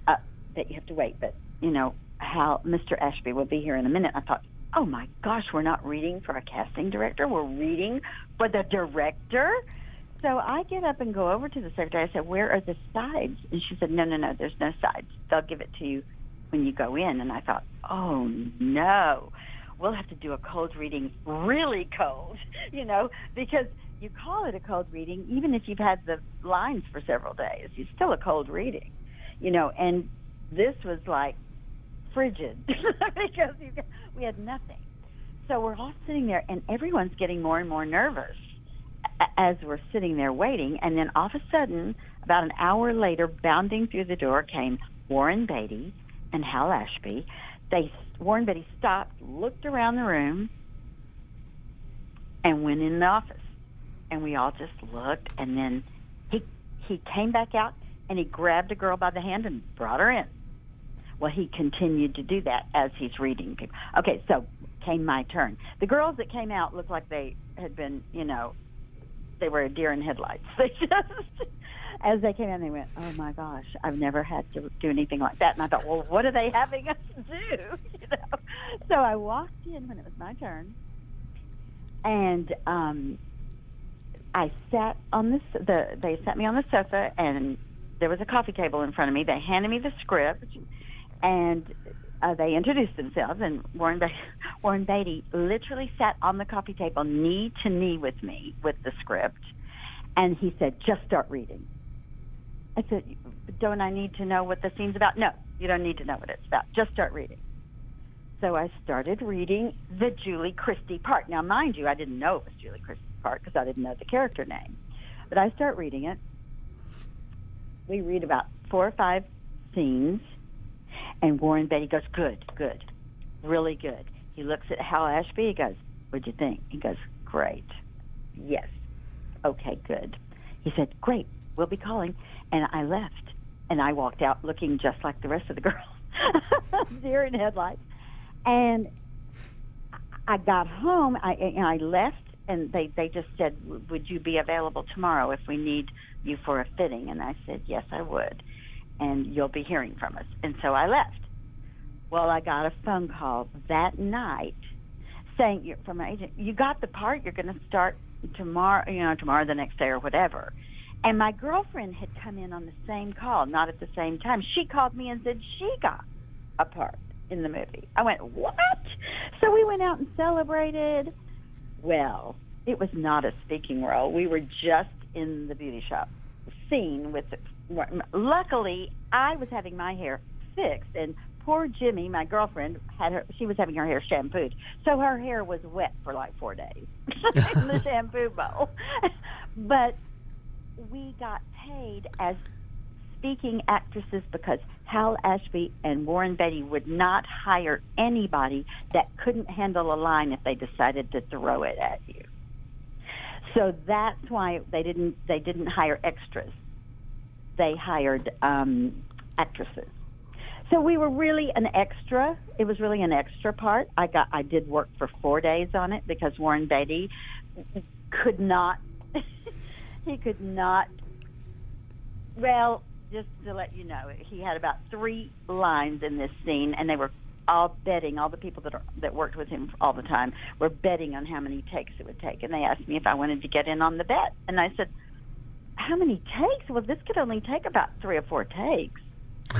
that you have to wait, but how Mr. Ashby will be here in a minute." I thought, oh my gosh, we're not reading for a casting director, we're reading for the director. So I get up and go over to the secretary. I said, "Where are the sides?" And she said, No, there's no sides. They'll give it to you when you go in. And I thought, oh, no. We'll have to do a cold reading, really cold, because you call it a cold reading, even if you've had the lines for several days. It's still a cold reading, and this was like frigid because we had nothing. So we're all sitting there, and everyone's getting more and more nervous as we're sitting there waiting. And then all of a sudden, about an hour later, bounding through the door came Warren Beatty and Hal Ashby. Warren Beatty stopped, looked around the room, and went in the office. And we all just looked, and then he came back out, and he grabbed a girl by the hand and brought her in. Well, he continued to do that as he's reading people. Okay, so came my turn. The girls that came out looked like they had been, they were a deer in headlights. They just, as they came in, they went, oh my gosh, I've never had to do anything like that. And I thought, well, what are they having us do? So I walked in when it was my turn, and I sat on they sat me on the sofa, and there was a coffee table in front of me. They handed me the script, and they introduced themselves, and Warren Beatty literally sat on the coffee table knee to knee with me with the script, and he said, just start reading. I said, don't I need to know what the scene's about? No, you don't need to know what it's about. Just start reading. So I started reading the Julie Christie part. Now, mind you, I didn't know it was Julie Christie's part because I didn't know the character name. But I start reading it. We read about 4 or 5 scenes, and Warren Beatty goes, good, really good. He looks at Hal Ashby. He goes, what'd you think? He goes, great. Yes. Okay, good. He said, great, we'll be calling. And I left, and I walked out looking just like the rest of the girls, deer in headlights. And I got home, I left, and they just said, would you be available tomorrow if we need you for a fitting? And I said, yes, I would. And you'll be hearing from us. And so I left. Well, I got a phone call that night saying from my agent, you got the part, you're going to start tomorrow, the next day or whatever. And my girlfriend had come in on the same call, not at the same time. She called me and said she got a part in the movie. I went, what? So we went out and celebrated. Well, it was not a speaking role. We were just in the beauty shop scene with it. Luckily, I was having my hair fixed, and poor Jimmy, my girlfriend, she was having her hair shampooed. So her hair was wet for like 4 days in the shampoo bowl. But we got paid as speaking actresses because Hal Ashby and Warren Beatty would not hire anybody that couldn't handle a line if they decided to throw it at you. So that's why they didn't hire extras. They hired actresses. So we were really an extra. It was really an extra part. I did work for 4 days on it because Warren Beatty could not. He could not. Well, just to let you know, he had about 3 lines in this scene, and they were all betting. All the people that worked with him all the time were betting on how many takes it would take, and they asked me if I wanted to get in on the bet, and I said, "How many takes? Well, this could only take about 3 or 4 takes."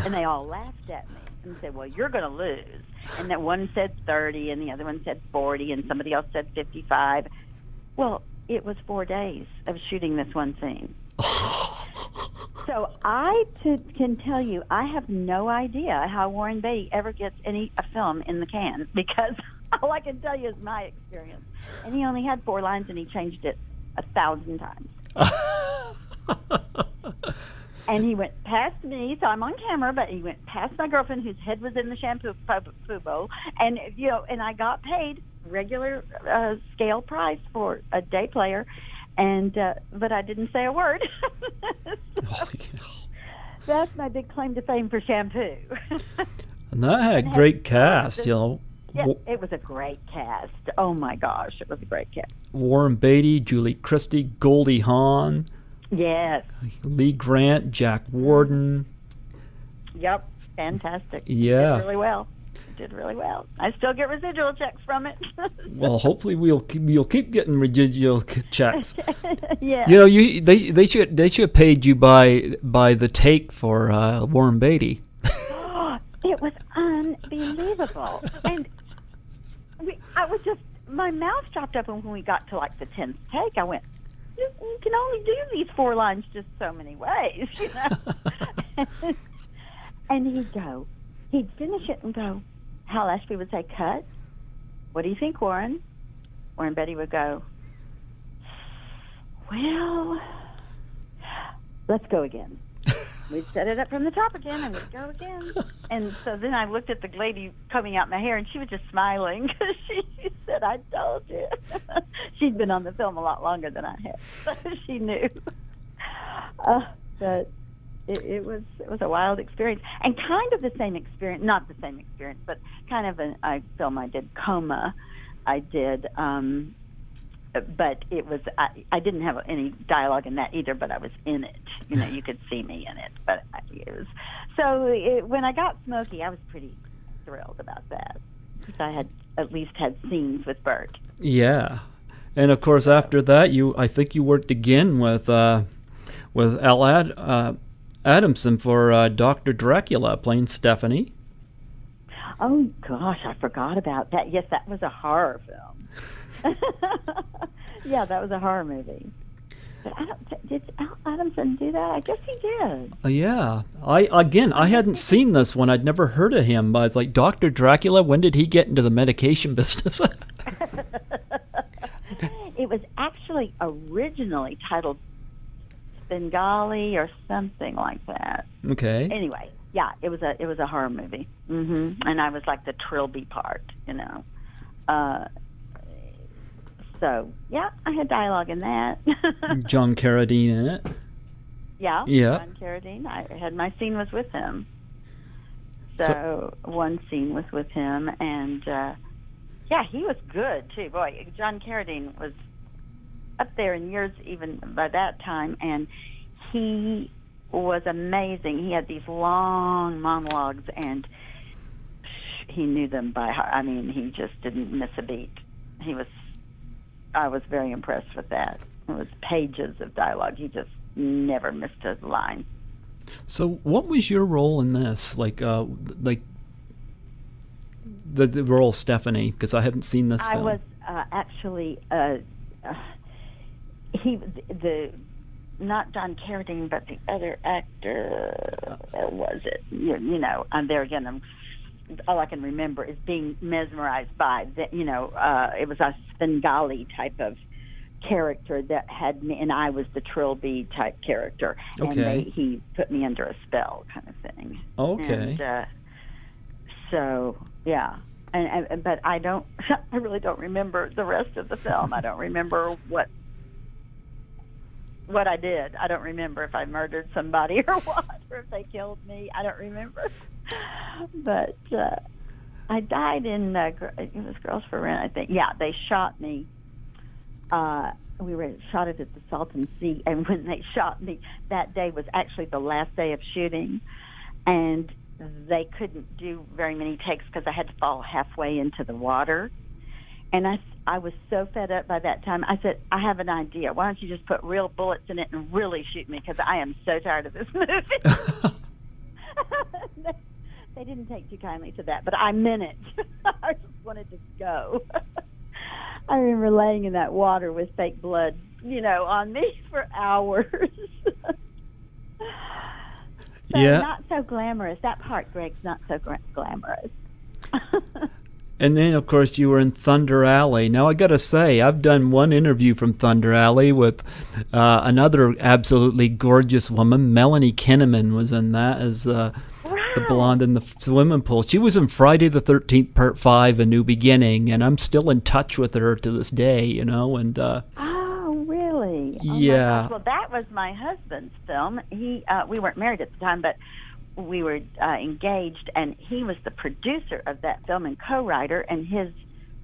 And they all laughed at me and said, "Well, you're going to lose." And that one said 30, and the other one said 40, and somebody else said 55. Well, it was 4 days of shooting this one scene. So I can tell you, I have no idea how Warren Beatty ever gets a film in the can, because all I can tell you is my experience. And he only had 4 lines, and he changed it 1,000 times. And he went past me, so I'm on camera, but he went past my girlfriend whose head was in the shampoo bowl, and and I got paid regular scale price for a day player, and but I didn't say a word. That's my big claim to fame for shampoo. And that had great cast, Yeah, it was a great cast. Oh my gosh, it was a great cast. Warren Beatty, Julie Christie, Goldie Hawn. Yes. Lee Grant, Jack Warden. Yep, fantastic. Yeah. Did really well. I still get residual checks from it. Well, hopefully you'll keep getting residual checks. Yeah. They should have paid you by the take for Warren Beatty. It was unbelievable, and I was just, my mouth dropped open when we got to like the 10th take. I went, you can only do these 4 lines just so many ways, And he'd finish it and go, Hal Ashby would say, "Cut. What do you think, Warren?" Warren Beatty would go, "Well, let's go again." We'd set it up from the top again, and we'd go again. And so then I looked at the lady combing out my hair, and she was just smiling because she said, "I told you." She'd been on the film a lot longer than I had, so she knew. But it was a wild experience, and kind of the same experience, not the same experience, but kind of a film I did, Coma. I did. But it was, I didn't have any dialogue in that either, but I was in it. You could see me in it. But it was, when I got Smokey, I was pretty thrilled about that, because I had at least had scenes with Bert. Yeah. And of course, after that, I think you worked again with Al Adamson for Dr. Dracula, playing Stephanie. Oh, gosh, I forgot about that. Yes, that was a horror film. Yeah, that was a horror movie. But did Al Adamson do that? I guess he did. Yeah. I hadn't seen this one. I'd never heard of him. But like Dr. Dracula, when did he get into the medication business? It was actually originally titled Bengali or something like that. Okay. Anyway, yeah, it was a horror movie. And I was like the Trilby part, So, yeah, I had dialogue in that. John Carradine in it. Yeah. John Carradine. I had, my scene was with him. So one scene was with him, and yeah, he was good too. Boy, John Carradine was up there in years even by that time, and he was amazing. He had these long monologues, and he knew them by heart. I mean, he just didn't miss a beat. I was very impressed with that. It was pages of dialogue. He just never missed a line. So, what was your role in this? Like the role of Stephanie, because I haven't seen this film. I was actually not John Carradine, but the other actor. Was it? There again, all I can remember is being mesmerized by that. It was a Svengali type of character that had me, and I was the Trilby type character. Okay. And he put me under a spell, kind of thing. Okay. And, so yeah, but I really don't remember the rest of the film. I don't remember what I did. I don't remember if I murdered somebody or what, or if they killed me. I don't remember. But I died in, it was Girls for Rent, I think. Yeah, they shot me. We were shot at the Salton Sea, and when they shot me, that day was actually the last day of shooting. And they couldn't do very many takes because I had to fall halfway into the water. And I was so fed up by that time. I said, I have an idea. Why don't you just put real bullets in it and really shoot me, because I am so tired of this movie. They didn't take too kindly to that, but I meant it. I just wanted to go. I remember laying in that water with fake blood, on me for hours. So yeah. Not so glamorous. That part, Greg's not so glamorous. And then, of course, you were in Thunder Alley. Now, I got to say, I've done one interview from Thunder Alley with another absolutely gorgeous woman. Melanie Kinnaman was in that as the blonde in the swimming pool. She was in Friday the 13th, Part 5, A New Beginning, and I'm still in touch with her to this day, and... Oh, really? Oh, yeah. Well, that was my husband's film. We weren't married at the time, but we were engaged, and he was the producer of that film and co-writer, and his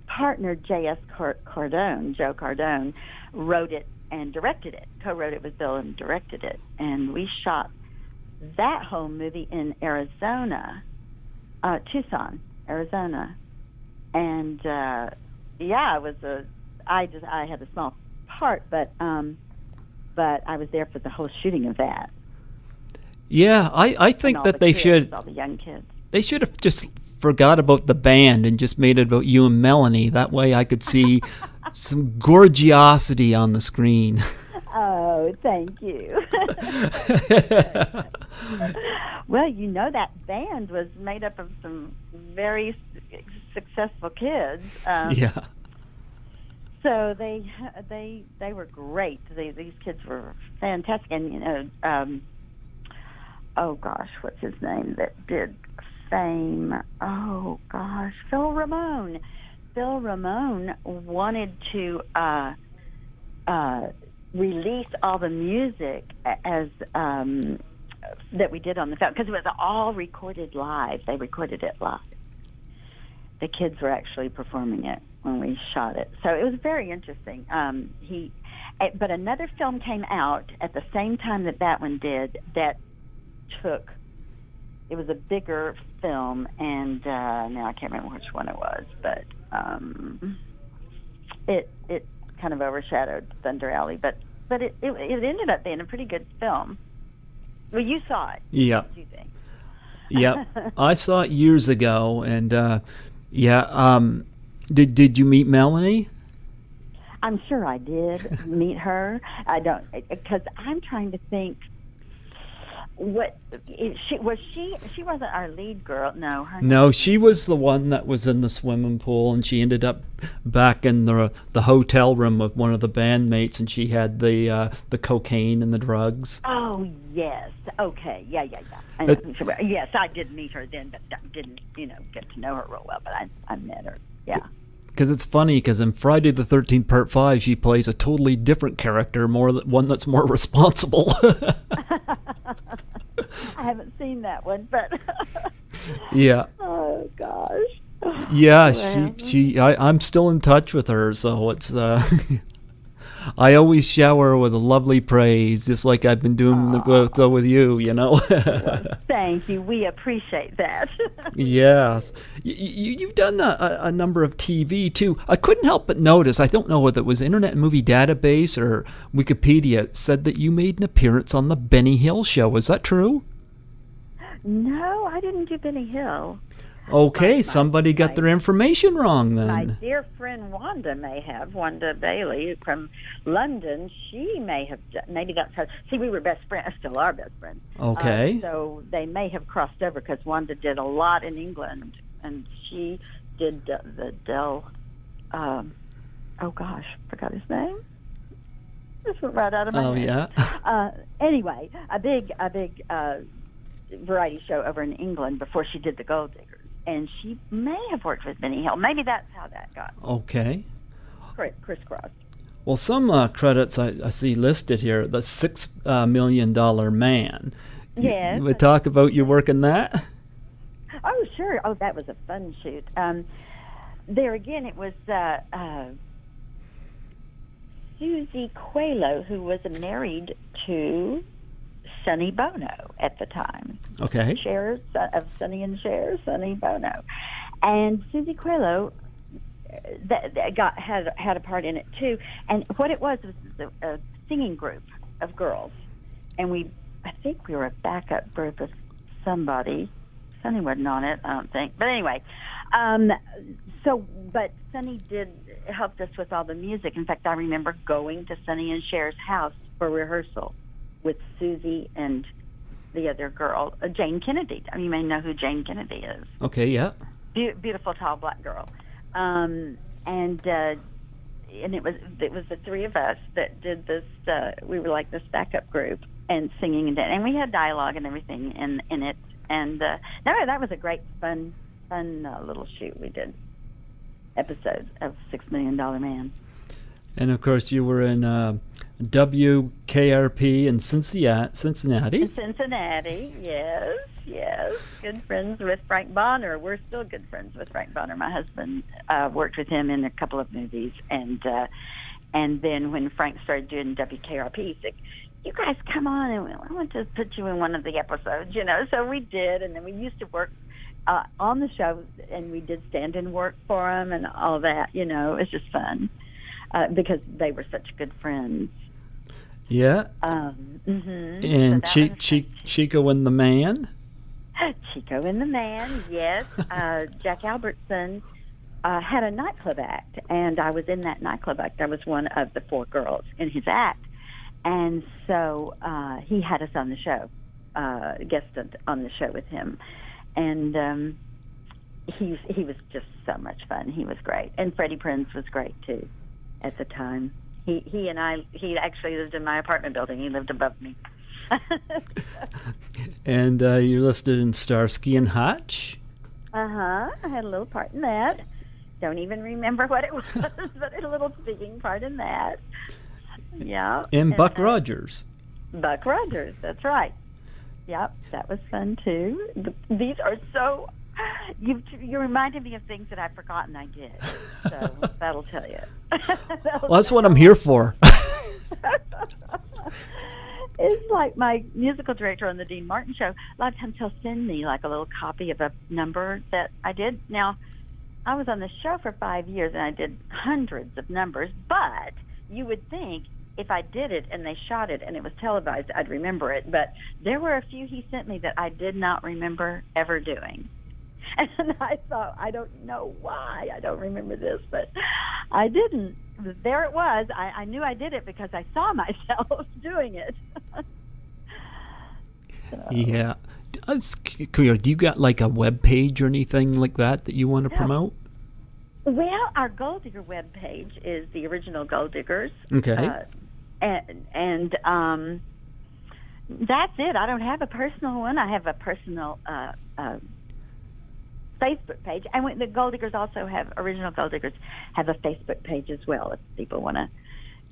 partner, J.S. Cardone, Joe Cardone, wrote it and directed it, co-wrote it with Bill and directed it. And we shot that whole movie in Arizona, Tucson, Arizona. And, it was I had a small part, but I was there for the whole shooting of that. Yeah, I think that they should. All the young kids. They should have just forgot about the band and just made it about you and Melanie. That way, I could see some gorgiosity on the screen. Oh, thank you. Well, that band was made up of some very successful kids. Yeah. So they were great. These kids were fantastic, and oh gosh, what's his name that did Fame? Oh gosh, Phil Ramone. Phil Ramone wanted to release all the music as that we did on the film, because it was all recorded live. They recorded it live. The kids were actually performing it when we shot it, so it was very interesting. But another film came out at the same time that one did. It was a bigger film, and now I can't remember which one it was, but it kind of overshadowed Thunder Alley, but it ended up being a pretty good film. Well, you saw it. Yeah. What do you think? Yeah, I saw it years ago, and did you meet Melanie? I'm sure I did meet her. I don't, because I'm trying to think. She wasn't our lead girl. No, she was the one that was in the swimming pool, and she ended up back in the hotel room with one of the bandmates, and she had the cocaine and the drugs. Oh yes, okay, yeah. Yes, I did meet her then, but didn't get to know her real well. But I met her, yeah. Because it's funny, because in Friday the 13th Part 5, she plays a totally different character, one that's more responsible. I haven't seen that one, but yeah. Oh gosh. Yeah, I'm still in touch with her, so it's I always shower her with a lovely praise, just like I've been doing with you, Well, thank you. We appreciate that. Yes. You've done a number of TV, too. I couldn't help but notice, I don't know whether it was Internet Movie Database or Wikipedia, said that you made an appearance on the Benny Hill show. Is that true? No, I didn't do Benny Hill. Okay, somebody got their information wrong then. My dear friend Wanda Bailey from London, she may have, maybe that's how, see, we were best friends, still are best friends. Okay. So they may have crossed over, because Wanda did a lot in England, and she did the Del, oh gosh, forgot his name. This went right out of my head. Yeah. Anyway, a big variety show over in England before she did the Gold Diggers. And she may have worked with Benny Hill. Maybe that's how that got. Okay. Crisscrossed. Well, some credits I see listed here. The $6 Million Man. Yes. We talk about your work in that? Oh, sure. Oh, that was a fun shoot. There again, it was Susie Coelho, who was married to Sonny Bono at the time. Okay. Cher, of Sonny and Cher, Sonny Bono. And Susie Quello had a part in it too. And what it was a singing group of girls, and I think we were a backup group of somebody. Sonny wasn't on it, I don't think. But anyway, but Sonny helped us with all the music. In fact, I remember going to Sonny and Cher's house for rehearsal with Susie and the other girl, Jane Kennedy. I mean, you may know who Jane Kennedy is. Okay, yeah. Beautiful, tall, black girl. And it was the three of us that did this. We were like this backup group and singing and we had dialogue and everything in it. And that was a great fun little shoot we did. Episode of $6 Million Man. And of course, you were in WKRP in Cincinnati. Cincinnati, yes. Good friends with Frank Bonner. We're still good friends with Frank Bonner. My husband worked with him in a couple of movies, and then when Frank started doing WKRP, he said, "You guys come on, and I want to put you in one of the episodes." So we did, and then we used to work on the show, and we did stand-in work for him and all that. It was just fun because they were such good friends. Yeah. And so Chico and the Man. Chico and the Man, yes. Jack Albertson had a nightclub act, and I was in that nightclub act. I was one of the 4 girls in his act, and so he had us on the show, guested on the show with him, and he was just so much fun. He was great, and Freddie Prinze was great too at the time. He actually lived in my apartment building. He lived above me. And you're listed in Starsky and Hutch. I had a little part in that. Don't even remember what it was, but a little speaking part in that. Yeah. And Buck Rogers. Buck Rogers, that's right. Yep, that was fun too. These are so. You reminded me of things that I've forgotten I did, so that'll tell you. Well, that's what I'm here for. It's like my musical director on the Dean Martin show. A lot of times he'll send me like a little copy of a number that I did. Now, I was on the show for 5 years and I did hundreds of numbers, but you would think if I did it and they shot it and it was televised, I'd remember it. But there were a few he sent me that I did not remember ever doing. And I thought, I don't know why I don't remember this, but I didn't. There it was. I knew I did it because I saw myself doing it. So. Yeah. Do you got like a web page or anything like that you want to promote? Well, our Gold Digger web page is the original Gold Diggers. Okay. And that's it. I don't have a personal one. I have a personal Facebook page, and the Gold Diggers also have original Gold Diggers have a Facebook page as well. If people want to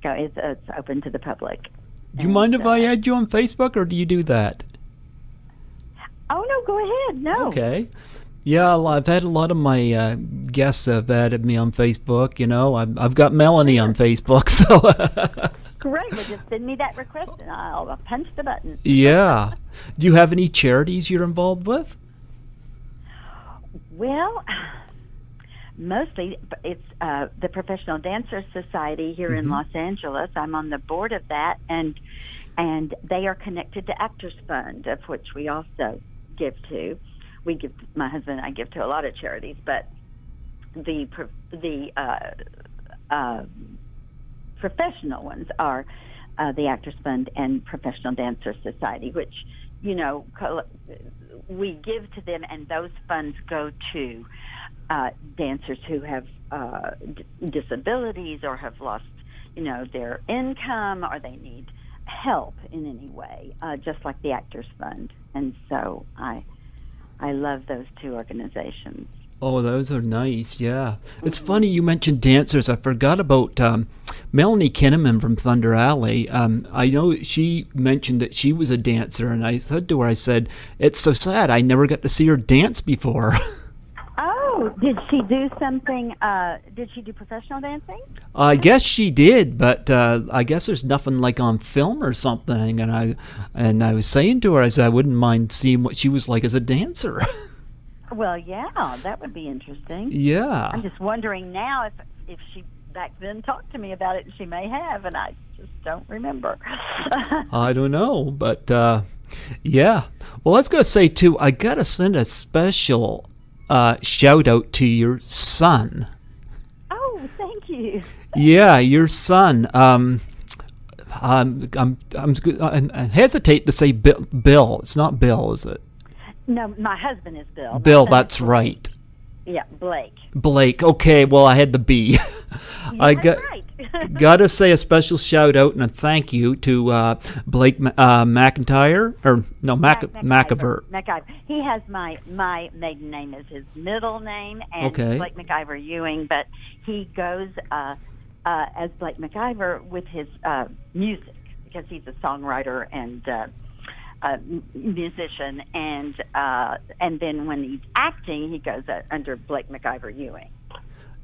go, it's open to the public. Do you mind if I add you on Facebook, or do you do that? Oh no, go ahead. No. Okay. Yeah, I've had a lot of my guests have added me on Facebook. I've got Melanie on Facebook, so. Great. Well, just send me that request, and I'll punch the button. Yeah. Do you have any charities you're involved with? Well, mostly it's the Professional Dancers Society here in Los Angeles. I'm on the board of that, and they are connected to Actors Fund, of which we also give to. My husband and I give to a lot of charities, but the professional ones are the Actors Fund and Professional Dancers Society, which we give to them, and those funds go to dancers who have disabilities or have lost, their income, or they need help in any way, just like the Actors Fund. And so I love those two organizations. Oh, those are nice, yeah. It's funny you mentioned dancers. I forgot about Melanie Kinnaman from Thunder Alley. I know she mentioned that she was a dancer, and I said to her, it's so sad, I never got to see her dance before. Oh, Oh, did she do something? Did she do professional dancing? I guess she did, but I guess there's nothing like on film or something. And I was saying to her, I said I wouldn't mind seeing what she was like as a dancer. Well, yeah, that would be interesting. Yeah. I'm just wondering now if she back then talked to me about it, and she may have, and I just don't remember. I don't know, but yeah. Well, I was going to say, too, I got to send a special shout out to your son. Oh, thank you. Yeah, your son. I hesitate to say Bill. It's not Bill, is it? No, my husband is Bill. Bill, that's right. Yeah, Blake. Blake. Okay, well, I had the B. That's right. Got to say a special shout out and a thank you to Blake McIntyre, or no, McIiver. McIiver. He has my maiden name as his middle name, and Okay. Blake McIiver Ewing, but he goes as Blake McIiver with his music, because he's a songwriter and musician, and then when he's acting, he goes under Blake McIiver Ewing.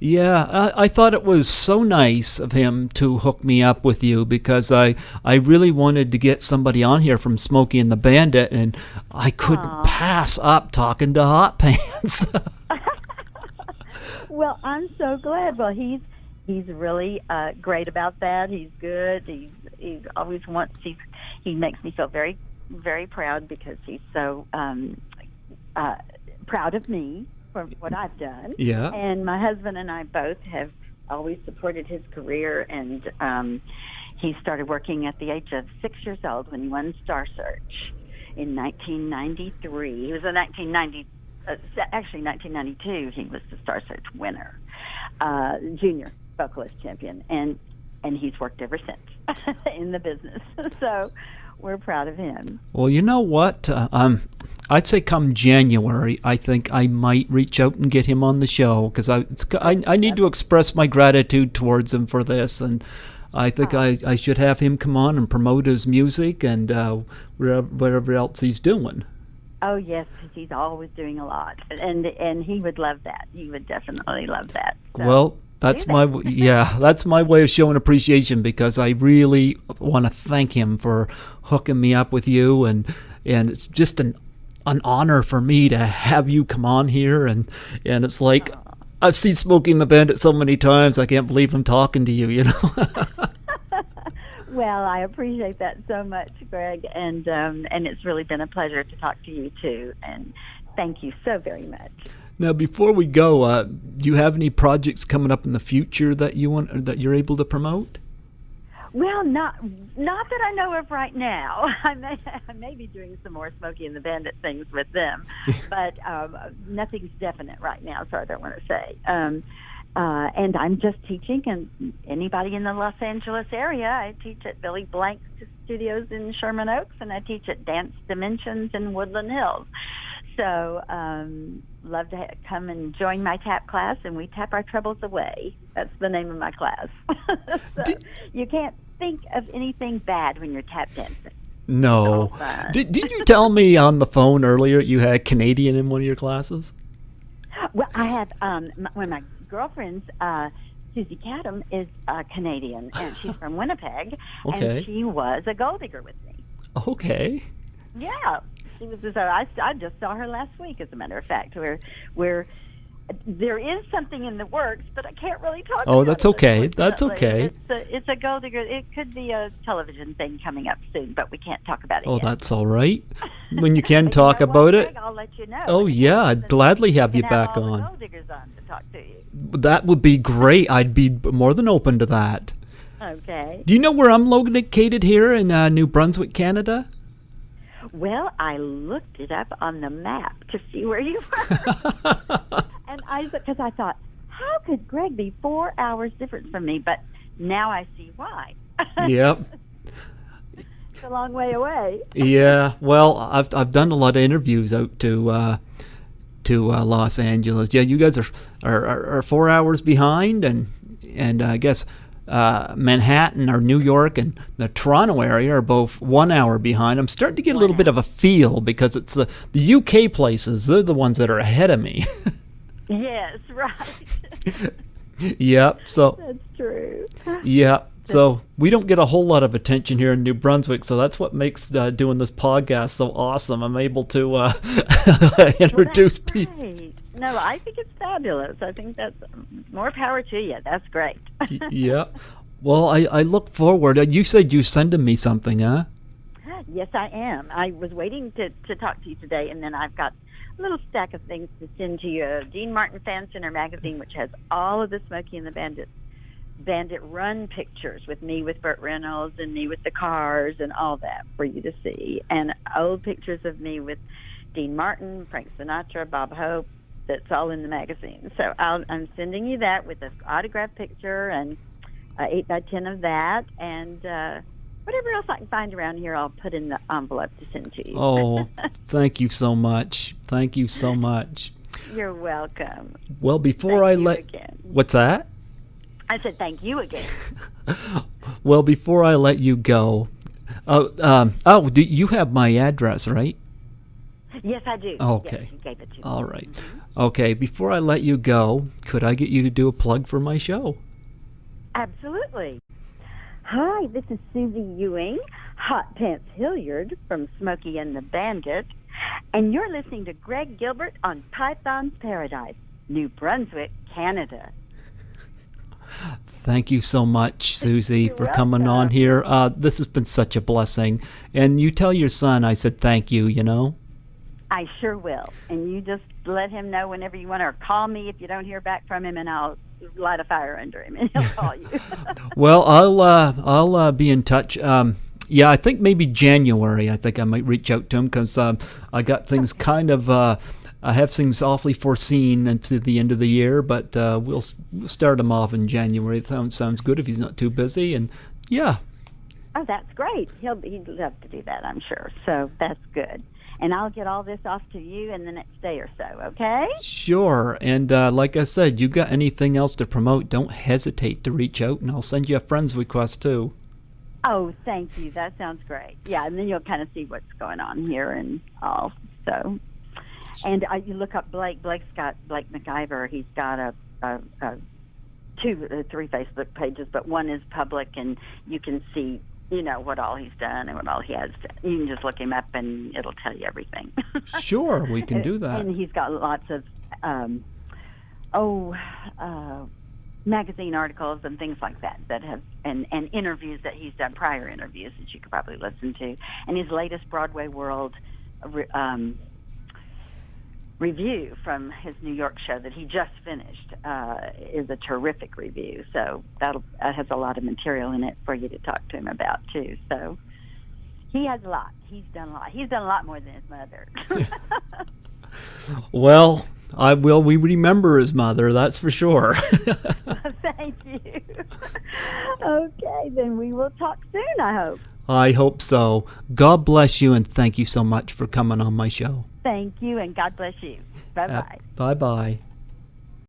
Yeah, I thought it was so nice of him to hook me up with you, because I really wanted to get somebody on here from Smokey and the Bandit, and I couldn't pass up talking to Hot Pants. Well, I'm so glad. Well, he's really great about that. He's good. He always wants. He makes me feel very, very proud, because he's so proud of me for what I've done. Yeah. And my husband and I both have always supported his career, and he started working at the age of 6 years old when he won Star Search in 1993. He was in 1992, he was the Star Search winner, junior vocalist champion, and he's worked ever since in the business. So we're proud of him. Well, you know what? I'd say come January, I think I might reach out and get him on the show, because I need to express my gratitude towards him for this, and I think I should have him come on and promote his music and whatever else he's doing. Oh yes, he's always doing a lot, and he would love that. He would definitely love that. So. Well, that's my way of showing appreciation, because I really want to thank him for hooking me up with you, and it's just an honor for me to have you come on here, and it's like I've seen Smokey and the Bandit so many times, I can't believe I'm talking to you, you know. Well, I appreciate that so much, Greg, and it's really been a pleasure to talk to you too, and thank you so very much. Now, before we go, do you have any projects coming up in the future that you're able to promote? Well, not that I know of right now. I may be doing some more Smokey and the Bandit things with them, but nothing's definite right now, so I don't want to say. And I'm just teaching, and anybody in the Los Angeles area, I teach at Billy Blank's studios in Sherman Oaks, and I teach at Dance Dimensions in Woodland Hills. So love to come and join my tap class, and we tap our troubles away. That's the name of my class. So you can't think of anything bad when you're tap dancing. No. Did you tell me on the phone earlier you had Canadian in one of your classes? Well, I had one of my girlfriends, Susie Cadam, is Canadian, and she's from Winnipeg, Okay. and she was a gold digger with me. Okay. Yeah, she was. So I just saw her last week, as a matter of fact. Where there is something in the works, but I can't really talk. Oh, about that's it, okay. That's okay. It's a gold digger. It could be a television thing coming up soon, but we can't talk about it Oh, yet. that's all right. When you can But talk you know what, about it. Greg, I'll let you know. Oh, yeah, I'd gladly have you back all on. the gold diggers on to talk to you. That would be great. I'd be more than open to that. Okay. Do you know where I'm located here in New Brunswick, Canada? Well, I looked it up on the map to see where you were. And because I thought, how could Greg be 4 hours different from me? But now I see why. Yep. It's a long way away. Yeah. Well, I've done a lot of interviews out to Los Angeles. Yeah, you guys are 4 hours behind, and I guess Manhattan or New York and the Toronto area are both 1 hour behind. I'm starting to get a little bit of a feel, because it's the UK places. They're the ones that are ahead of me. Yes, right. Yep. So That's true. yeah. So we don't get a whole lot of attention here in New Brunswick, so that's what makes doing this podcast so awesome. I'm able to introduce people. Right. No, I think it's fabulous. I think that's more power to you. That's great. Yeah. Well, I look forward. You said you sending me something, huh? Yes, I am. I was waiting to talk to you today, and then I've got a little stack of things to send to you. Dean Martin Fan Center magazine, which has all of the Smokey and the Bandit Run pictures with me with Burt Reynolds and me with the cars and all that for you to see. And old pictures of me with Dean Martin, Frank Sinatra, Bob Hope. That's all in the magazine. So I'm sending you that with an autographed picture and 8x10 of that. And whatever else I can find around here, I'll put in the envelope to send to you. Oh, thank you so much. Thank you so much. You're welcome. Well, before I let... Again. What's that? I said thank you again. Well, before I let you go, do you have my address, right? Yes, I do. Okay. Yes, you gave it to me. All right. Mm-hmm. Okay, before I let you go, could I get you to do a plug for my show? Absolutely. Hi, this is Susie Ewing, Hot Pants Hilliard from Smokey and the Bandit, and you're listening to Greg Gilbert on Python's Paradise, New Brunswick, Canada. Thank you so much, Susie, You're for coming on welcome. here. This has been such a blessing. And you tell your son I said thank you, you know? I sure will. And you just let him know whenever you want to, or call me if you don't hear back from him, and I'll light a fire under him, and he'll call you. Well, I'll be in touch. Yeah, I think maybe January. I think I might reach out to him because I got things kind of. I have things awfully foreseen into the end of the year, but we'll start him off in January. That sounds good if he's not too busy. And yeah. Oh, that's great. He'd love to do that, I'm sure. So that's good. And I'll get all this off to you in the next day or so, okay? Sure. And like I said, you got anything else to promote, don't hesitate to reach out, and I'll send you a friend's request too. Oh, thank you. That sounds great. Yeah, and then you'll kind of see what's going on here and all. So, and you look up Blake. Blake's got Blake McIiver. He's got three Facebook pages, but one is public, and you can see, you know, what all he's done and what all he has. You can just look him up, and it'll tell you everything. Sure, we can do that. And he's got lots of magazine articles and things like that have and interviews that he's done, prior interviews that you could probably listen to. And his latest Broadway World review from his New York show that he just finished is a terrific review. So that has a lot of material in it for you to talk to him about too. So he has a lot. He's done a lot. He's done a lot more than his mother. Well, we remember his mother, that's for sure. Thank you. Okay, then we will talk soon, I hope. I hope so. God bless you, and thank you so much for coming on my show. Thank you, and God bless you. Bye-bye. Bye-bye.